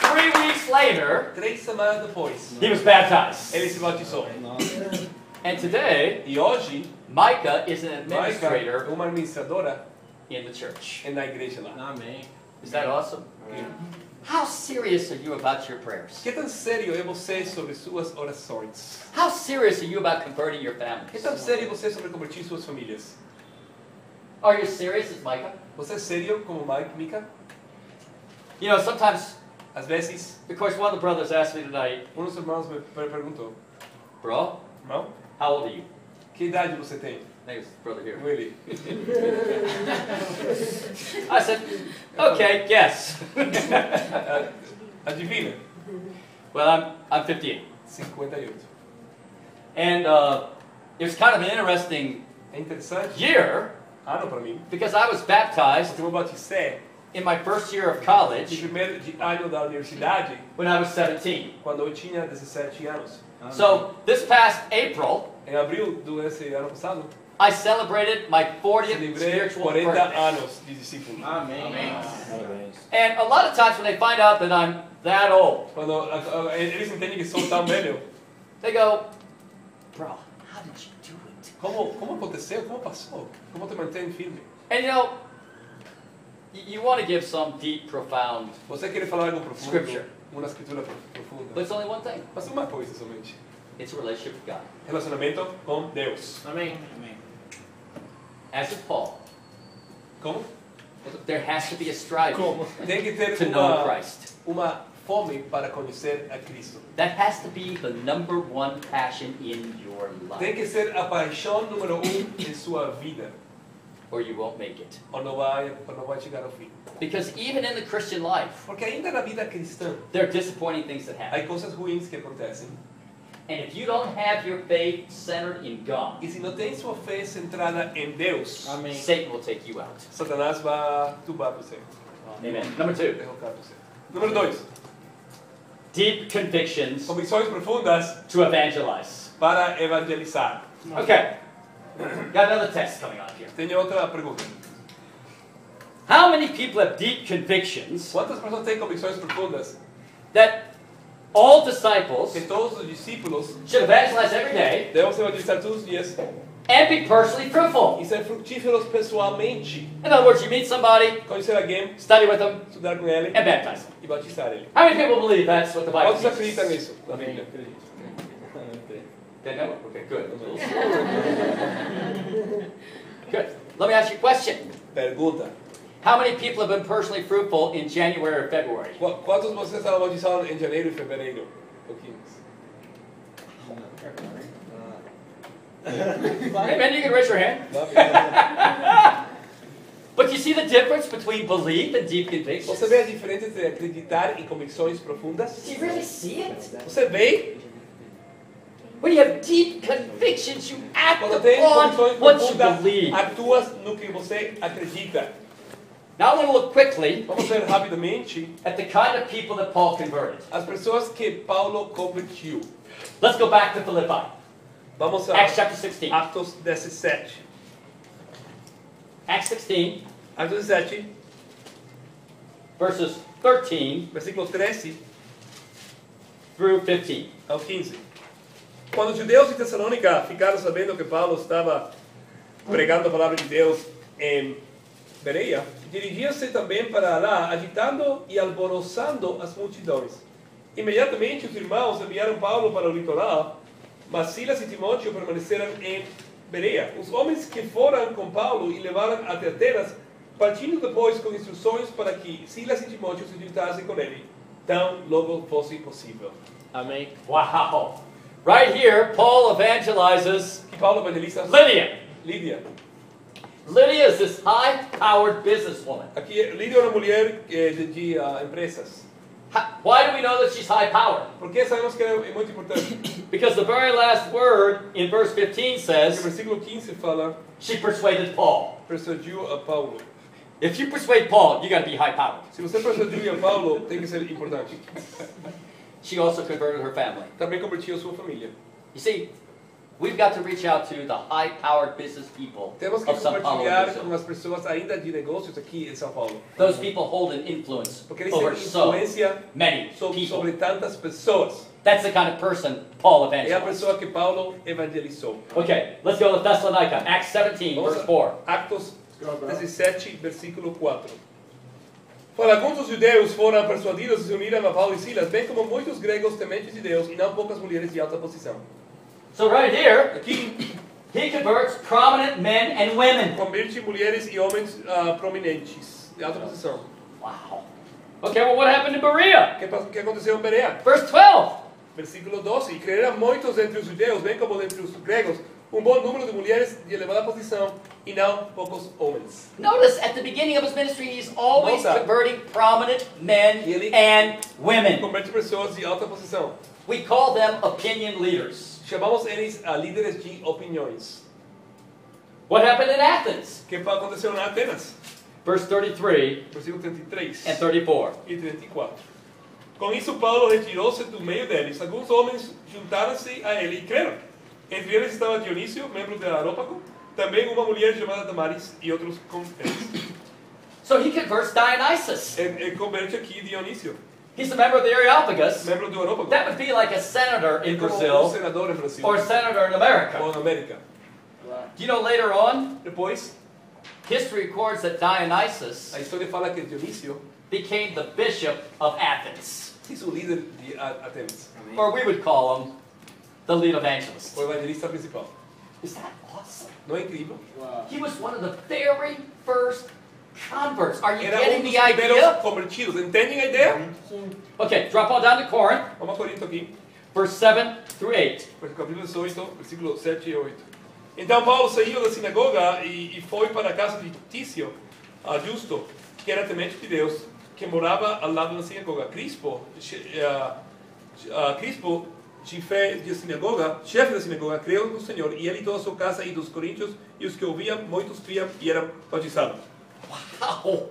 3 weeks later, 3 semanas depois, he was baptized. ele se batizou. And today, E hoje, Micah is an Maica administrator é uma administradora in the church. na igreja lá. Amém. Is that awesome? How serious are you about your prayers? Que tão sério é você sobre suas orações? How serious are you about converting your Que families? tão sério é você sobre convertir suas famílias? Are you serious as Micah? Você é sério como Mika? You know, sometimes, Às vezes, of course, one of the brothers asked me tonight, dos irmãos me perguntou, bro, irmão, how old are you? que idade você tem? Thanks, brother here. Com ele. I said, okay, guess. Adivinha? Well, I'm 58. 58. And it was kind of an interesting É interessante. year Ano para mim. because I was baptized Eu me batizei in my first year of de college primeiro ano da universidade when I was 17. quando eu tinha 17 anos. So this past April, Em abril desse ano passado, I celebrated my 40th celebrei spiritual 40 birthday. anos de discípulo. Amém. And a lot of times when they find out that I'm that old, Quando eles entendem que sou tão velho, they go, bro, how did you do it? como aconteceu? Como passou? Como te mantém firme? And you know, you want to give some deep, profound, Você quer falar algo profundo? Scripture. Uma escritura profunda. but it's only one thing. Mas uma coisa somente. It's a relationship with God. Relacionamento com Deus. Amém. As with Paul, Como? there has to be a striving Tem que ter to know Christ. uma fome para conhecer a Cristo. That has to be the #1 passion in your Tem life, que ser a paixão número 1 de sua vida. or you won't make it. Ou não vai chegar ao fim. Because even in the Christian life, Porque ainda na vida cristã, there are disappointing things that happen. há coisas ruins que acontecem. And if you don't have your faith centered in God, E se não tem sua fé centrada em Deus, Amém. Satan will take you out. Satanás vai tubar você. Amen. Number 2, Derrotar você. Número 2. deep convictions Convicções profundas to evangelize. para evangelizar. Okay, Got another test coming on here. Tenho outra pergunta. How many people have deep convictions Quantas pessoas têm convicções profundas that all disciples que todos os discípulos should evangelize every day devem se evangelizar todos os dias and be personally fruitful? e ser frutíferos pessoalmente? In other words, you meet somebody, Conhecer alguém, study with them, estudar com ele and baptize them. e batizar ele. How many people believe that's what the Bible Quantos acreditam teaches? nisso na Bíblia? Didn't know? Okay, good. Good. Let me ask you a question. Pergunta. How many people have been personally fruitful in January or February? Quantos de vocês estavam batizados em janeiro e fevereiro? Pouquinhos. Hey, man, you can raise your hand. But you see the difference between belief and deep conviction? Você vê a diferença entre acreditar e convicções profundas? Do you really see it? Você vê? When you have deep convictions, you act Quando tem upon convicções what you profundas, believe. atuas no que você acredita. Now I want to look quickly Vamos ver rapidamente at the kind of people that Paul converted. as pessoas que Paulo convertiu. Let's go back to Philippi. Vamos a Acts chapter 16. Atos 17. Acts 16, Atos 17, verses 13 versículo 13 through 15. ao 15. Quando os judeus de Tessalônica ficaram sabendo que Paulo estava pregando a palavra de Deus em Bereia, dirigiam-se também para lá, agitando e alvoroçando as multidões. Imediatamente os irmãos enviaram Paulo para o litoral, mas Silas e Timóteo permaneceram em Bereia. Os homens que foram com Paulo e levaram até Atenas, partindo depois com instruções para que Silas e Timóteo se juntassem com ele, tão logo fosse possível. Amém. Wow. Right here, Paul evangelizes E Paulo evangeliza Lydia. Lídia. Lydia is this high-powered businesswoman. Aqui, Lídia é uma mulher de empresas. Why do we know that she's high-powered? Por que sabemos que é muito importante? Because the very last word in verse 15 O says, versículo 15 fala, she persuaded Paul. persuadiu a Paulo. If you persuade Paul, you got to be high-powered. Se você persuadiu a Paulo, tem que ser importante. She also converted her family. Também convertiu a sua família. You see, we've got to reach out to the high-powered business people Temos que of São Paulo. compartilhar Brazil. com as pessoas ainda de negócios aqui em São Paulo. Those people hold an influence Porque eles over têm so influência many people. sobre tantas pessoas. That's the kind of person Paul É a evangelized. pessoa que Paulo evangelizou. Okay, let's go to Thessalonica, Acts 17, Vamos verse a 4. Atos 17, versículo 4. Fala, alguns dos judeus foram persuadidos e se uniram a Paulo e Silas, bem como muitos gregos tementes de Deus e não poucas mulheres de alta posição. So right here, Aqui, he converts prominent men and women. converte mulheres e homens prominentes de alta posição. Wow. Okay, well, what happened in Berea? O que aconteceu em Berea? Verse 12. Versículo 12. E creram muitos entre os judeus, bem como entre os gregos, bom número de mulheres de elevada posição e não poucos homens. Notice at the beginning of his ministry, he's always Nota. converting prominent men Ele- and women. Converte pessoas de alta posição. We call them opinion leaders. Chamamos eles a líderes de opiniões. What happened in Athens? O que aconteceu em Atenas? Verse 33 Versículo 33 and 34. e 34. Com isso, Paulo retirou-se do meio deles. Alguns homens juntaram-se a ele e creram. Entre eles estava Dionísio, membro de Areópago, também uma mulher chamada Damaris e outros com eles. So he converts Dionysus. Ele converte aqui Dionísio, He's a member of the Areopagus. membro do Areópago. That would be like a senator in Como Brazil senador em Brasil or a senator in America. ou na América. Do you know later on, Depois, history records that Dionysus a história fala que Dionísio became the bishop of Athens. se o líder de Atenas, Or we would call him the lead evangelist. o evangelista principal. Is that awesome? Não é incrível? He was one of the very first converts. Are you Era getting dos the primeiros idea? convertidos. Entendem a ideia? Okay, drop on down to Corinth, Vamos a Corinto aqui. verse 7 through 8. Capítulo 18, versículo 7 e 8. Então Paulo saiu da sinagoga e foi para a casa de Tício, a Justo, que era temente de Deus, que morava ao lado da sinagoga. Crispo, chefe da sinagoga, creu no Senhor, e ele e toda a sua casa, e dos coríntios, e os que ouviam, muitos criam e eram batizados. Wow!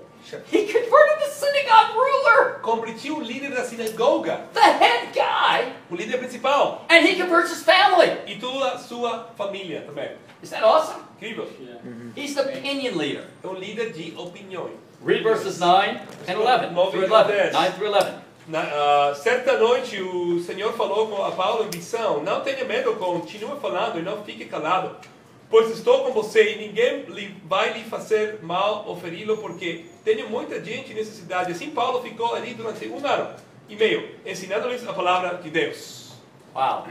He converted the synagogue ruler, convertiu o líder da sinagoga, the head guy, o líder principal, and he converts his family. e toda a sua família também. Is that awesome? Incrível. He's the opinion leader. É um líder de opiniões. Read verses 9 and 11. 9 Through e 11. 10. 9 through 11. Certa noite o Senhor falou a Paulo em visão: não tenha medo, continue falando e não fique calado, pois estou com você e ninguém vai lhe fazer mal ou feri-lo, porque tenho muita gente em necessidade. Assim Paulo ficou ali durante 1 ano e meio, ensinando-lhes a palavra de Deus. Wow.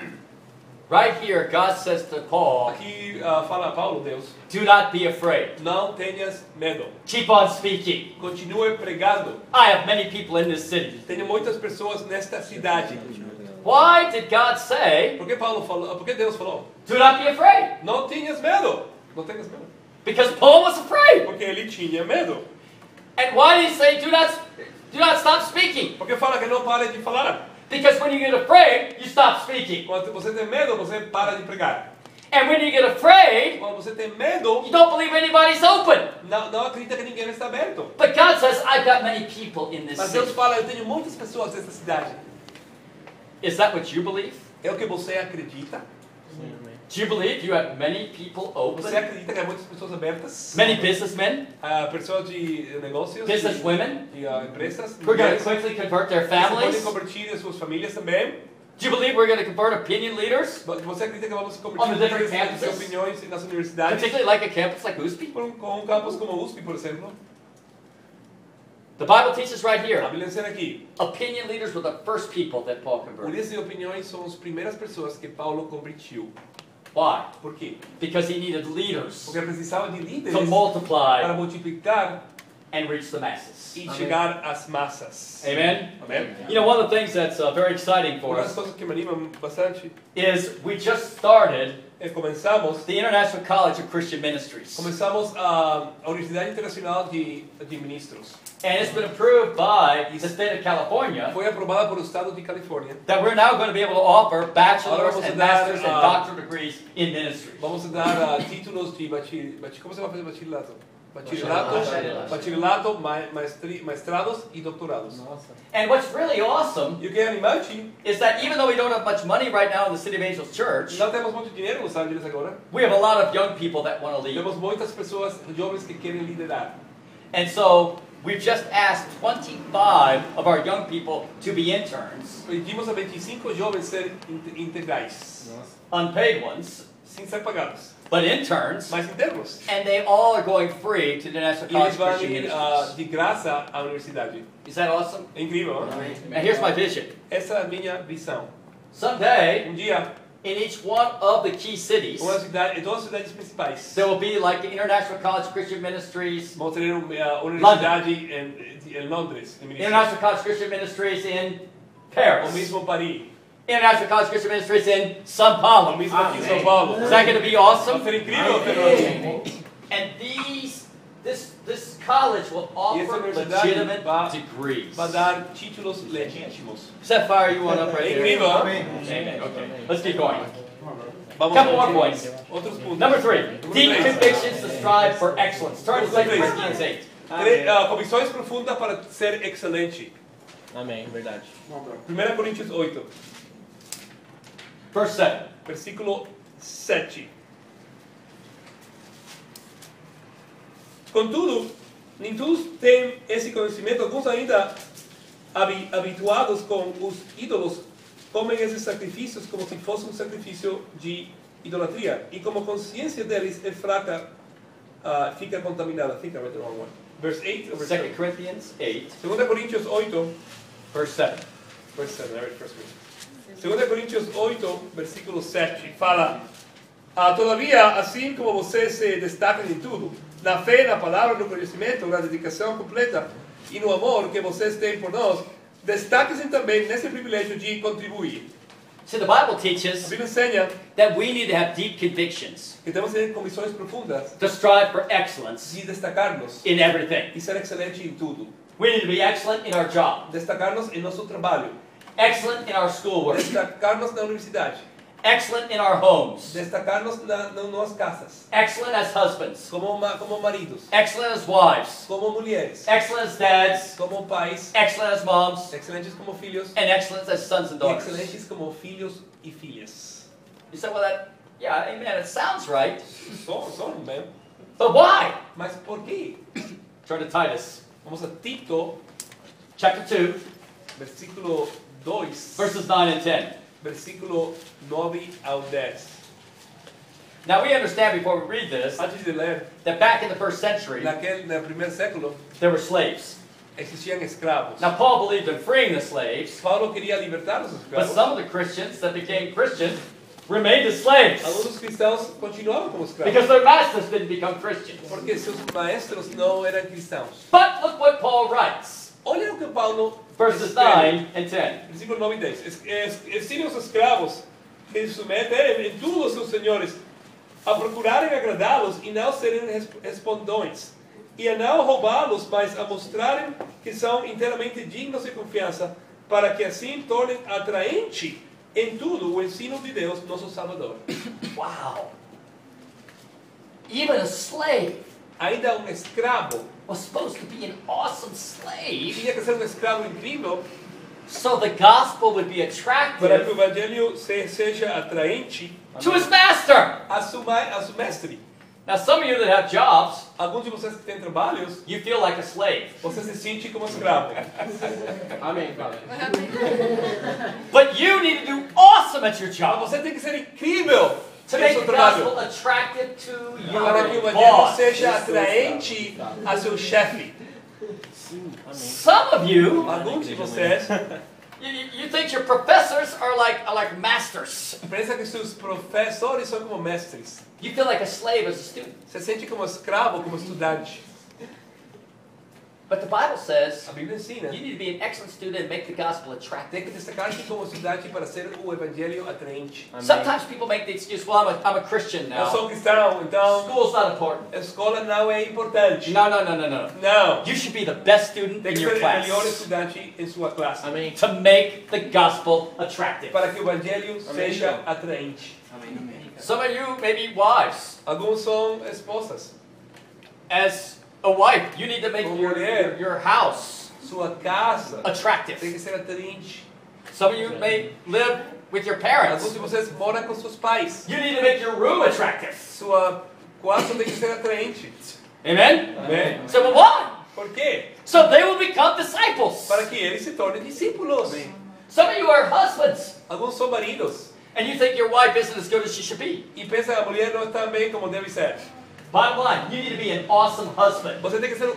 Right here, God says to Paul, Aqui fala Paulo, Deus: do not be afraid. não tenhas medo, Keep on speaking. continue pregando. I have many people in this city. Tenho muitas pessoas nesta cidade. Why did God say, Por que Paulo falou? Por que Deus falou? do not be afraid? Não tenhas medo. Não tenhas medo. Because Paul was afraid. Porque ele tinha medo. And why did he say, do not stop speaking? Porque fala que não pare de falar. Because when you get afraid, you stop speaking. Quando você tem medo, você para de pregar. And when you get afraid, Quando você tem medo, you don't believe anybody's open. não acredita que ninguém está aberto. But God says, I've got many people in this Mas Deus city. fala, eu tenho muitas pessoas nesta cidade. Is that what you believe? É o que você acredita? Do you believe you have many people Você open? acredita que há muitas pessoas abertas? Many businessmen, Pessoas de negócios, businesswomen, de empresas, who are going to mulheres, quickly convert their que podem families? convertir as suas famílias também. Do you believe we're going to convert opinion leaders, Você acredita que vamos On convertir the different líderes de campuses? opiniões nas universidades? particularly like a campus like USP? Com campus como a USP, por exemplo. The Bible teaches right A here, Bíblia ensina aqui. opinion leaders were the first people that Paul converted. Líderes de opiniões são as primeiras pessoas que Paulo convertiu. Why? Por quê? Because he needed leaders Porque precisava de líderes to multiply para multiplicar and reach the masses. e chegar às massas. Amen? Amém? You know, one of the things that's very exciting for Uma das us coisas que me animam bastante is we just started começamos the International College of Christian Ministries. a Universidade Internacional de Ministros. And it's been approved by the state of California Foi aprovada pelo Estado de Califórnia. that we're now going to be able to offer bachelor's Ahora vamos a and dar, master's and doctorate degrees in ministry. Vamos dar títulos de como se vai fazer bachillerato? Bachillerato, mestrados e doutorados. And what's really awesome E o que é animante, is that even though we don't have much money right now in the City of Angels Church, não temos muito dinheiro nos Estados Unidos agora. we have a lot of young people that want to lead. Temos muitas pessoas jovens que querem liderar. And so we've just asked 25 of our young people to be interns, Pedimos a 25 jovens ser integrais, unpaid ones, sem ser pagados, but interns, mas internos. and they all are going free to the National E College eles of vão Christian ir Ministries. de graça à universidade. Is that awesome? É incrível, não? And here's my vision. Essa é a minha visão. Someday, Dia, in each one of the key cities, em todas as cidades principais, there will be like the International College of Christian Ministries, vamos ter uma universidade em Londres, em Ministros. International College of Christian Ministries in O Paris, mesmo Paris, International College of Christian Ministries in São o Paulo. mesmo aqui em São Paulo. Is that going to be Vai awesome? ser incrível, Pedro. And this college will E essa offer universidade legitimate vai degrees. dar títulos legítimos. Does that fire you one up right É there? incrível, hein? Amen. Okay. Let's keep going. Vamos Couple lá. more points. Outros pontos. Number 3. Deep três. convictions to strive for excellence. Turn to 2 Corinthians 8. Convicções profundas para ser excelente. Amém, verdade. 1 Coríntios 8, Verse 7. versículo 7. Contudo, nem todos têm esse conhecimento. Alguns ainda habituados com os ídolos comem esses sacrifícios como se fosse um sacrifício de idolatria. E como a consciência deles é fraca, fica contaminada. I think I read the wrong one. Verse 8 or verse 2 7? Corinthians 8, 2 Coríntios 8, verse 7. verse 7. I read first one. 2 Coríntios 8, versículo 7, fala: todavia, assim como vocês se destacam em tudo, na fé, na palavra, no conhecimento, na dedicação completa e no amor que vocês têm por nós, destaquem-se também nesse privilégio de contribuir. See, the Bible A teaches Bíblia ensina that we need to have deep convictions que temos que ter convicções profundas to strive for excellence de destacar-nos in everything. e ser excelente em tudo. We need to be excellent in our job, Destacar-nos em nosso trabalho, excellent in our schoolwork, destacar-nos na universidade, Excellent in our homes. destacarnos nas casas, Excellent as husbands. como maridos, Excellent as wives. como mulheres, Excellent as dads. como pais, Excellent as moms. excelentes como filhos And excellent as sons and e daughters. excelentes como filhos e filhas. You say, well, yeah, amen, it sounds right. Son bem. But why? Mas por quê? Turn to Titus, Vamos a Tito, chapter 2, versículo 2, verses 9 and 10. versículo 9 ao 10. Now we understand before we read this Antes de ler, that back in the first century no primeiro século, there were slaves. existiam escravos. Now Paul believed in freeing the slaves, Paulo queria libertar os but escravos. some of the Christians that became Christians remained as slaves Alguns cristãos continuavam como escravos, because their masters didn't become Christians. porque seus maestros não eram cristãos. But look what Paul writes, Olha o que Paulo verses escreve, 9 and 10. versículo 9 e 10. Ensine os escravos que se submetem em tudo aos seus senhores, a procurarem agradá-los e não serem respondões, e a não roubá-los, mas a mostrarem que são inteiramente dignos de confiança, para que assim tornem atraente em tudo o ensino de Deus, nosso Salvador. Wow. Even a slave Ainda escravo was supposed to be an awesome slave tinha que ser escravo incrível so the gospel would be para que attractive o evangelho seja atraente to his master. a seu mestre. Now some of you that have jobs, Alguns de vocês que têm trabalhos, you feel like a slave. você se sente como escravo. Amém, Father. But you need to do awesome at your Mas job você tem que ser incrível to no make seu the trabalho, gospel attractive to para que o your evangelho boss. seja atraente a seu chefe. Some of you, Alguns de vocês you think your professors are like masters. pensam que seus professores são como mestres. You feel like a slave as a student. Você sente como escravo, como estudante. But the Bible says A Bíblia ensina. you need to be an excellent student and make the gospel attractive. Tem que destacar-se como estudante para ser o evangelho atraente. Sometimes people make the excuse, well, I'm a Christian Eu now. sou cristão, então School's not important. a escola não é importante. No. Não. You should be the best student Tem in que your ser o melhor class estudante em sua classe. Amém. to make the gospel attractive. Para que o evangelho seja atraente. Some of you may be wives. Alguns são esposas. As a wife, you need to make your house Sua casa tem attractive. que ser atraente. Some of you may live with your Alguns parents. de vocês moram com seus pais. You need to make your room attractive. Sua quarto tem que ser atraente. Amen? Amém. So, but why? Por quê? So they will become disciples. Para que eles se tornem discípulos. Some of you are husbands, Alguns são maridos. and you think your wife isn't as good as she should be. E pensa que a mulher não está bem como deve ser. Bottom line, you need to be an awesome husband. Você tem que ser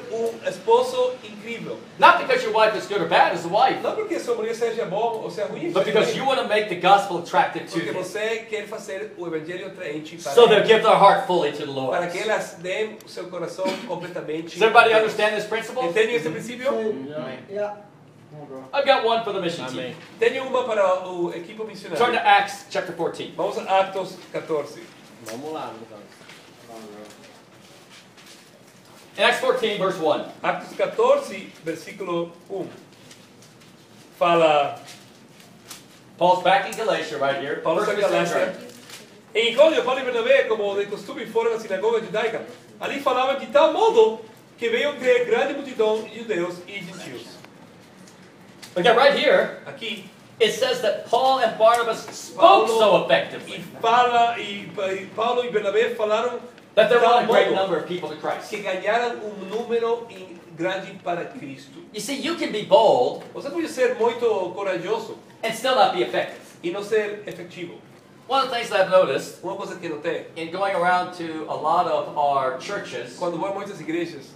esposo incrível. Not because your wife is good or bad as a wife, Não porque sua mulher seja bom ou seja ruim. but because you want to make the gospel attractive to Porque them. você quer fazer o evangelho atraente para So they'll eles. give their heart fully to the Lord. Para que elas deem o seu coração completamente. Does everybody understand this principle? Entende esse princípio? Amém. I've got one for the mission team. Amém. Tenho uma para o equipo Turn to missionário. Acts chapter 14. Vamos a Atos 14. Vamos lá, então. In Acts 14, verse 1. Atos 14, versículo 1. Fala, Paul's back in Galatia right here. Paulo está First em Galácia. Em Icônio, Paulo e Bernabé, como de costume, foram à sinagoga judaica. Ali falavam de tal modo que veio crer grande multidão de judeus e gentios. Again, right here, Aqui, it says that Paul and Barnabas spoke so e effectively Paulo e Bernabé falaram that there were a tal great modo number of people to Christ. que ganharam número grande para Cristo. You see, you can be bold Você pode ser muito corajoso and still not be effective. e não ser efetivo. One of the things that I've noticed Uma coisa que notei, in going around to a lot of our churches quando vou a muitas igrejas,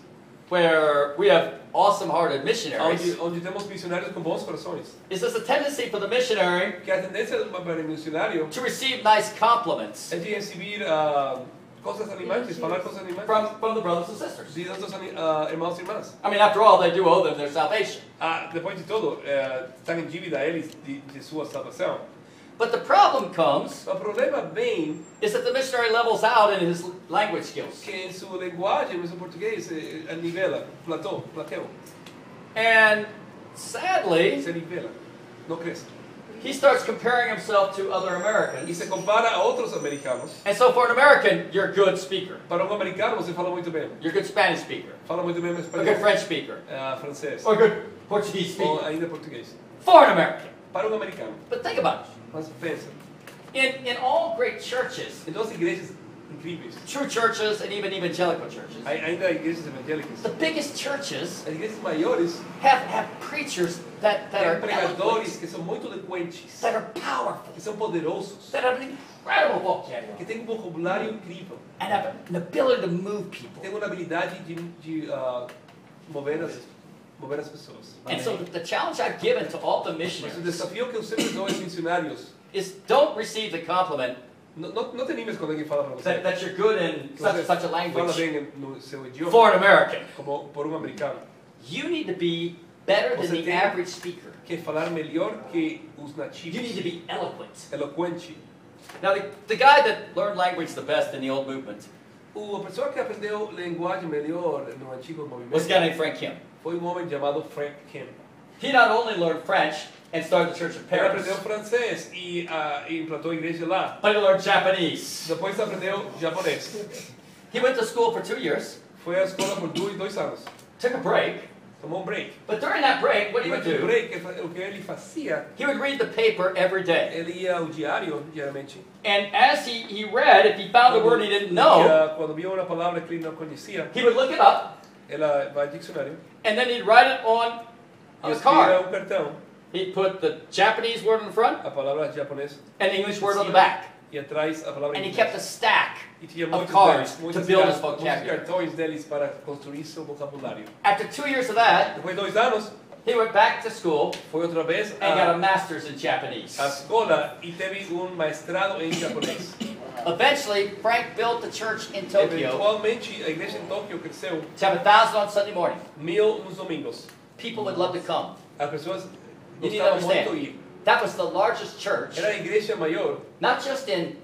where we have awesome-hearted missionaries, onde temos missionários com bons corações, is there's a tendency for the missionary que a tendência para o missionário to receive nice compliments é de receber coisas animantes, falar coisas animantes from the brothers and sisters. de outros irmãos e irmãs. I mean, after all, they do owe them their salvation. Depois de tudo, estão em dívida a eles de sua salvação. But the problem comes O problema vem is that the missionary levels out in his language skills. que em sua linguagem, em seu português, nivela, plateau, And sadly, se nivela, não cresce. he starts comparing himself to other y Americans. se compara a otros americanos. And so for an American, you're a good speaker. Para un americano você fala muito bem. You're a good Spanish speaker. Fala muito bem A espanhol, good French speaker. francês, Or a good Portuguese ou speaker. ainda português. For an American. Para um americano. But think about it. Mas pensa, In all great churches, em duas igrejas incríveis, true churches and even evangelical churches, ainda igrejas evangélicas, the biggest churches as igrejas maiores have preachers that têm are pregadores eloquent, que são muito eloquentes, that are powerful, que são poderosos, that have an incredible vocabulary, que têm um vocabulário incrível, and have an ability to move people. têm uma habilidade de mover as pessoas. And so the challenge I've given to all the Mas o missionaries desafio que eu sempre dou aos missionários, is don't receive the compliment não te animes quando alguém fala para você that you're good in que such você and such a fala language bem no seu idioma, for an American. como por americano, You need to be better than Você the tem- average speaker. que falar melhor que os You need to nativos, be eloquent. eloquente. Now, the guy that learned language the best in the old movement A pessoa que aprendeu linguagem melhor no antigo was a guy movimento named Frank Kim. foi um homem chamado Frank Kim. He not only learned French and started the church in Ele Paris, aprendeu francês e implantou a igreja lá. but he learned Japanese. Depois aprendeu japonês. He went to school for 2 years, Foi à escola por 2 anos. took a break, Tomou um break. but during that break, what he would Durante o do, break, o que ele fazia, he would read the paper every day. ele ia ao diário, diariamente. And as he read, if he found a word he didn't know, Quando via uma palavra que ele não conhecia, he would look it up, ela vai ao dicionário and then he'd write it on e a escrevia card. cartão, He'd put the Japanese word in the front a palavra japonesa, and the English word on the back. e atrás a palavra And he inglesa. kept a stack. E tinha of muitos cards deles, muitos to build his muitos vocabulary. cartões deles para construir seu vocabulário. After 2 years of that, Depois de 2 anos, he went back to school foi outra vez and got a à master's in Japanese. escola e teve maestrado em japonês. Eventually, Frank built the church in Tokyo Eventualmente, a igreja em Tóquio cresceu to have 1,000 on Sunday morning. 1000 nos domingos. People would love to come. As pessoas You need to gostavam muito understand. de ir. That was the largest church, Era a igreja maior, not just in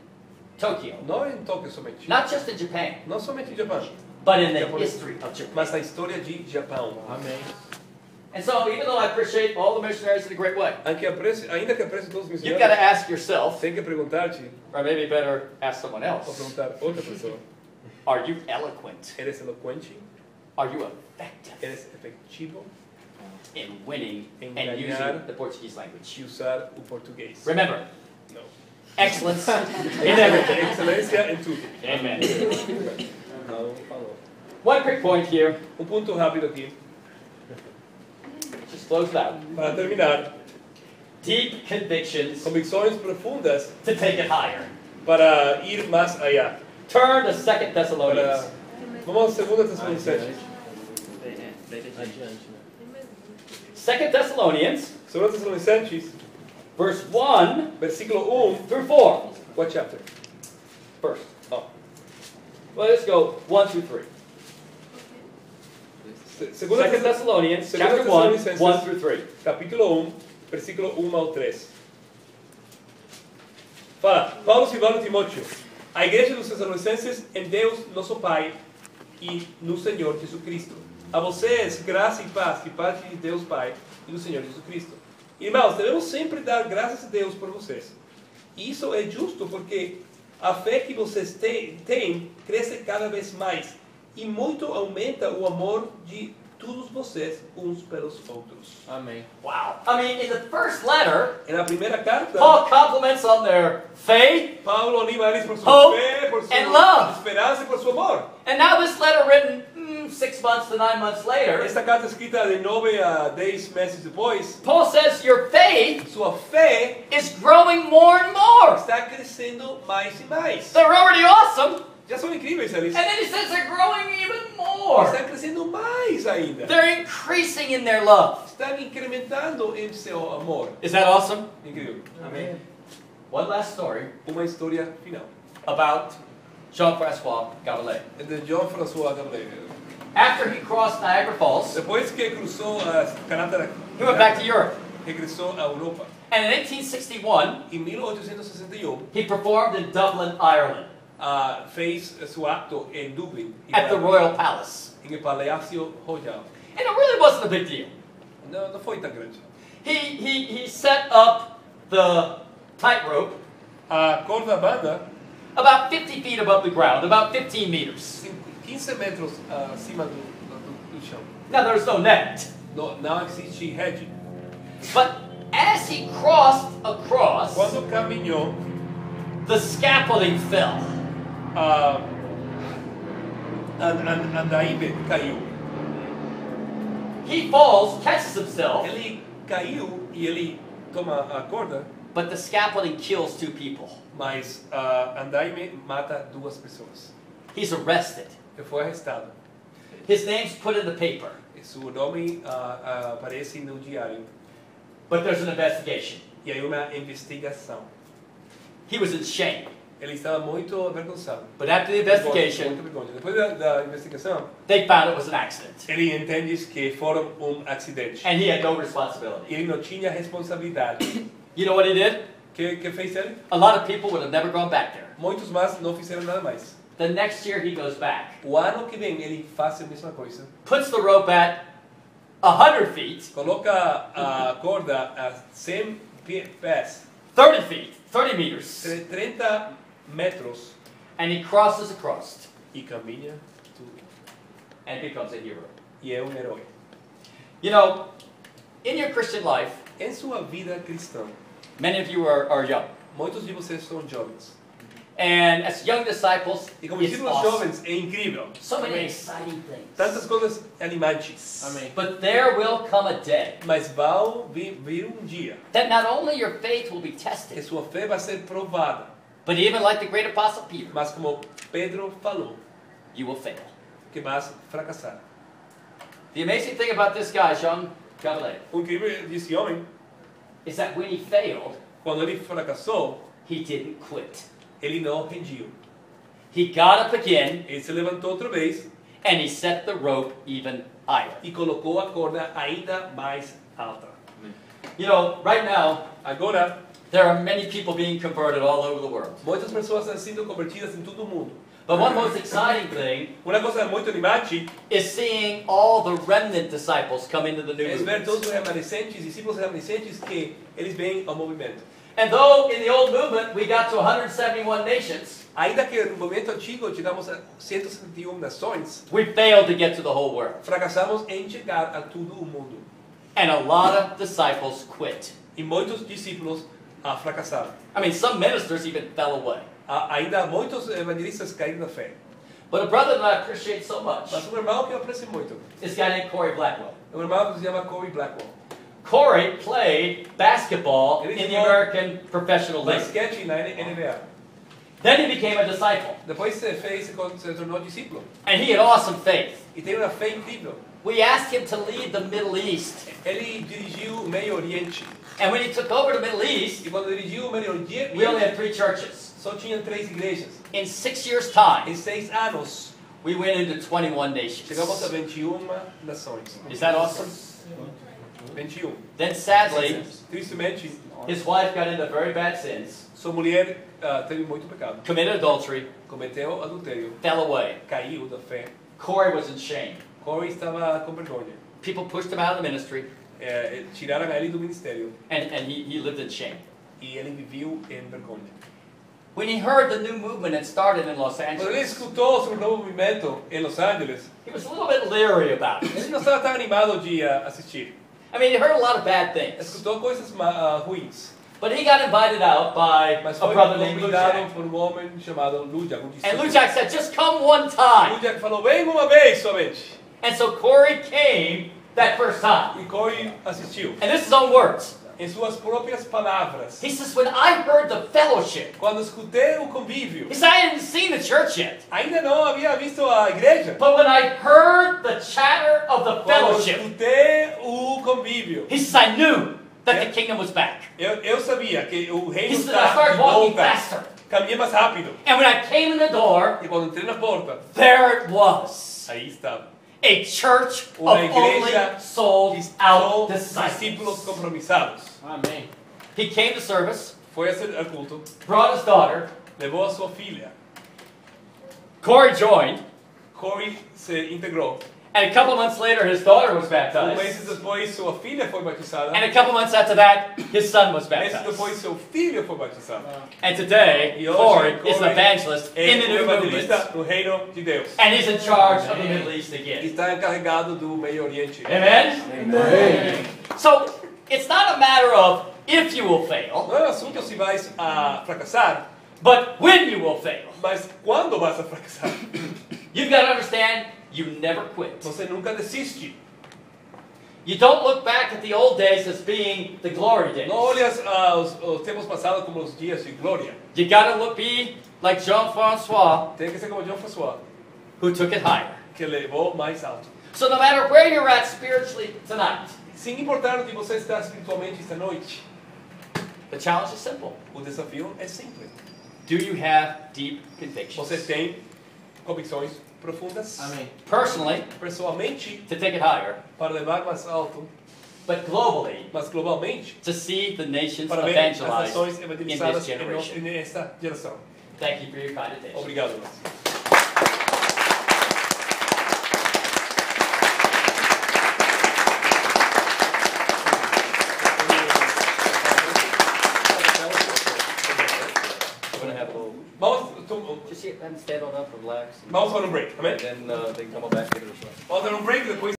Tokyo, não em Tóquio somente, not just in Japan, não somente em Japão, but in the Japan. history of mas Japan. na história de Japão. Amém. And so, even though I appreciate all the missionaries in a great way, Ainda que aprecio todos os you've got to missionários, ask yourself, tem que perguntar-te, or maybe better ask someone ou else, perguntar outra pessoa, are you eloquent? eres eloquente? Are you effective Eres efetivo in winning and Engañar. using the Portuguese language? de usar o português? Remember, Não. excellence in everything. Excelência em tudo. Amen. Não falou. One quick point here, Ponto rápido aqui, just close it out. para terminar. Deep convictions Convicções profundas to take it higher. para ir más allá. Turn to 2 Thessalonians. Vamos a 2 Tessalonicenses. Adiante, né? 2 Thessalonians, 2 Tessalonicenses, verse 1 versículo 1. through 4. What chapter? First. Oh. Well, let's go 1 through 3. 2 2 Thessalonians, Segunda chapter 1, Tessalonicenses. 1 through 3. Capítulo 1, versículo 1 ao 3. Fala, Paulo, Silvano e Timóteo, a igreja dos Tessalonicenses em Deus, nosso Pai, e no Senhor Jesus Cristo. A vocês, graça e paz de parte de Deus Pai e do Senhor Jesus Cristo. Irmãos, devemos sempre dar graças a Deus por vocês. E isso é justo porque a fé que vocês têm cresce cada vez mais e muito aumenta o amor de todos vocês uns pelos outros. Amém. Wow. I mean, in the first letter, Na primeira carta, Paul compliments on their faith, Paulo anima eles por sua Hope fé, por sua and love. esperança e por seu amor. and now this letter written 6 months to 9 months later, Esta carta escrita de 9 a 10 meses depois, Paul says your faith sua fé is growing more and more. está crescendo mais e mais. They're already awesome, Já são incríveis eles. and then he says they're growing even more. Estão crescendo mais ainda. They're increasing in their love. Estão incrementando em seu amor. Is that awesome? Incrível. Amém. One last story Uma história final. about Jean-Francois Gabelais. É de John François Gabelais. After he crossed Niagara Falls, Depois que cruzou a Canadá, he went back to Europe. regressou à Europa. And in 1861, Em 1861, he performed in Dublin, Ireland, fez seu acto em Dublin, at the Royal Palace. em Palácio Royal. And it really wasn't a big deal. Não foi tão grande. He set up the tightrope a corda banda, about 50 feet above the ground, about 15 meters. 15 metros acima do chão. Now there's no net, Não existe rede. but as he crossed across, Quando caminhou, the scaffolding fell. Andaime caiu. He falls, catches himself, Ele caiu e ele toma a corda, but the scaffolding kills 2 people. mas Andaime mata 2 pessoas. He's arrested. Ele foi arrestado. His name's put in the paper, E seu nome aparece no diário. but there's an investigation. E aí uma investigação. He was in shame. Ele estava muito avergonçado. But after the investigation, Muito vergonha. Depois da investigação, they found it was an accident. ele entende que foram acidente. And he had no responsibility. Ele não tinha responsabilidade. You know what he did? Que fez ele? A lot of people would have never gone back there. Muitos mais não fizeram nada mais. The next year he goes back, O ano que vem ele faz a mesma coisa. puts the rope at 100 feet, Coloca a corda a 100 pés, 30 feet, 30 meters, 30 metros, and he crosses across e caminha tudo. and becomes a hero. E é herói. You know, in your Christian life, Em sua vida cristã, many of you are young. muitos de vocês são jovens. And as young disciples, E como it's discípulos awesome. jovens, é incrível. So many exciting things. Tantas coisas animantes. Amém. But there will come a day Mas vai vir dia that not only your faith will be que tested, sua fé vai ser provada. but even like the great apostle Peter, Mas como Pedro falou, you will fail. que vai fracassar. The amazing thing about this guy, young Cavalier, O incrível desse homem, is that when he failed, quando ele fracassou, he didn't quit. ele não rendiu. He got up again Ele se levantou outra vez and he set the rope even higher. e colocou a corda ainda mais alta. You know, right now, Agora, there are many people being converted all over the world. muitas pessoas estão sendo convertidas em todo o mundo. But one most exciting thing Uma coisa muito animante is seeing all the remnant disciples come into the new é ver todos movement. os remanescentes, discípulos remanescentes que eles vêm ao movimento. And though in the old movement we got to 171 nations, Ainda que no movimento antigo chegamos a 171 nações, we failed to get to the whole world. fracassamos em chegar a todo o mundo. And a lot of disciples quit. E muitos discípulos fracassaram. I mean, some ministers even fell away. Ainda muitos evangelistas caíram na fé. But a brother that I appreciate so much Mas um irmão que eu aprecio muito, is a guy named Corey Blackwell. um irmão que se chama Corey Blackwell. Corey played basketball Ele in the jogou American Professional League. Basquete na NBA. Then he became a disciple. Depois se tornou discípulo. And he had awesome faith. E tem uma fé incrível. We asked him to lead the Middle East. Ele dirigiu o Meio Oriente. And when he took over the Middle East, E quando dirigiu o Meio Oriente, we only had 3 churches. só tinha 3 igrejas. In 6 years' time, Em 6 anos, we went into 21 nations. chegamos a 21 nações. Is that awesome? 21. Then sadly, Tristemente, his wife got into very bad sins, sua mulher teve muito pecado. committed adultery, Cometeu adultério, fell away. caiu da fé. Corey was in shame. Corey estava com vergonha. People pushed him out of the ministry, Tiraram ele do ministério. and he lived in shame. E ele viveu em vergonha. When he heard the new movement had started in Los Quando ele Angeles, escutou sobre o novo movimento em Los Angeles, he was a little bit leery about it. ele não estava tão animado de assistir. I mean, he heard a lot of bad things. Escutou coisas ruins. But he got invited out by Mas a foi brother named convidado Lujak. por homem chamado Lujak. And Lujak said, just come one time. Lujak falou, vem uma vez somente. And so Corey came that first time. E Corey assistiu. And this is his own words. Em suas próprias palavras. He says, when I heard the fellowship, Quando escutei o convívio, he said, I hadn't seen the church yet. ainda não havia visto a igreja. But when I heard the chatter of the Quando fellowship, escutei o convívio, he says, I knew that the kingdom was back. eu sabia que o reino He said, I está started de walking volta. faster. Caminhei mais rápido. And when I came in the door, E quando entrei na porta, there it was. aí estava. A church of Uma igreja only sold out disciples. Discípulos compromissados. Amém. He came to service, Foi a culto, brought his daughter. levou a sua filha. Corey joined, Corey se integrou. And a couple months later, his daughter was Meses baptized. depois, sua filha foi batizada. And a couple months after that, his son was Meses baptized. depois, seu filho foi batizado. And today, E hoje, Corey is an Corey evangelist in the É new evangelista movement. no reino de Deus. And he's in charge of the Middle East E again. está encarregado do Meio Oriente. Amen? So, it's not a matter of if you will fail, Não é um assunto se vai fracassar, but when you will fail. mas quando vas a fracassar. You've got to understand, you never quit. Você nunca desiste. You don't look back at the old days as being the glory days. Não olhe os tempos passados como os dias de glória. You got to be like Jean-Francois, Tem que ser como John François, who took it higher. que levou mais alto. So no matter where you're at spiritually tonight, Sem importar onde você está espiritualmente esta noite, the challenge is simple. o desafio é simples. Do you have deep convictions? Você tem convicções profundas, Personally, pessoalmente, to take it higher, para levar mais alto, but globally, mas globalmente, to see the nations para ver as evangelized nações in evangelizadas this generation. nesta geração. Thank you for your kind attention. Obrigado, irmãos. We're going to have a little... Vamos Just sit and stand on up and relax. para um break, amém? And then they can come back and give it a shot. Vamos dar um break depois.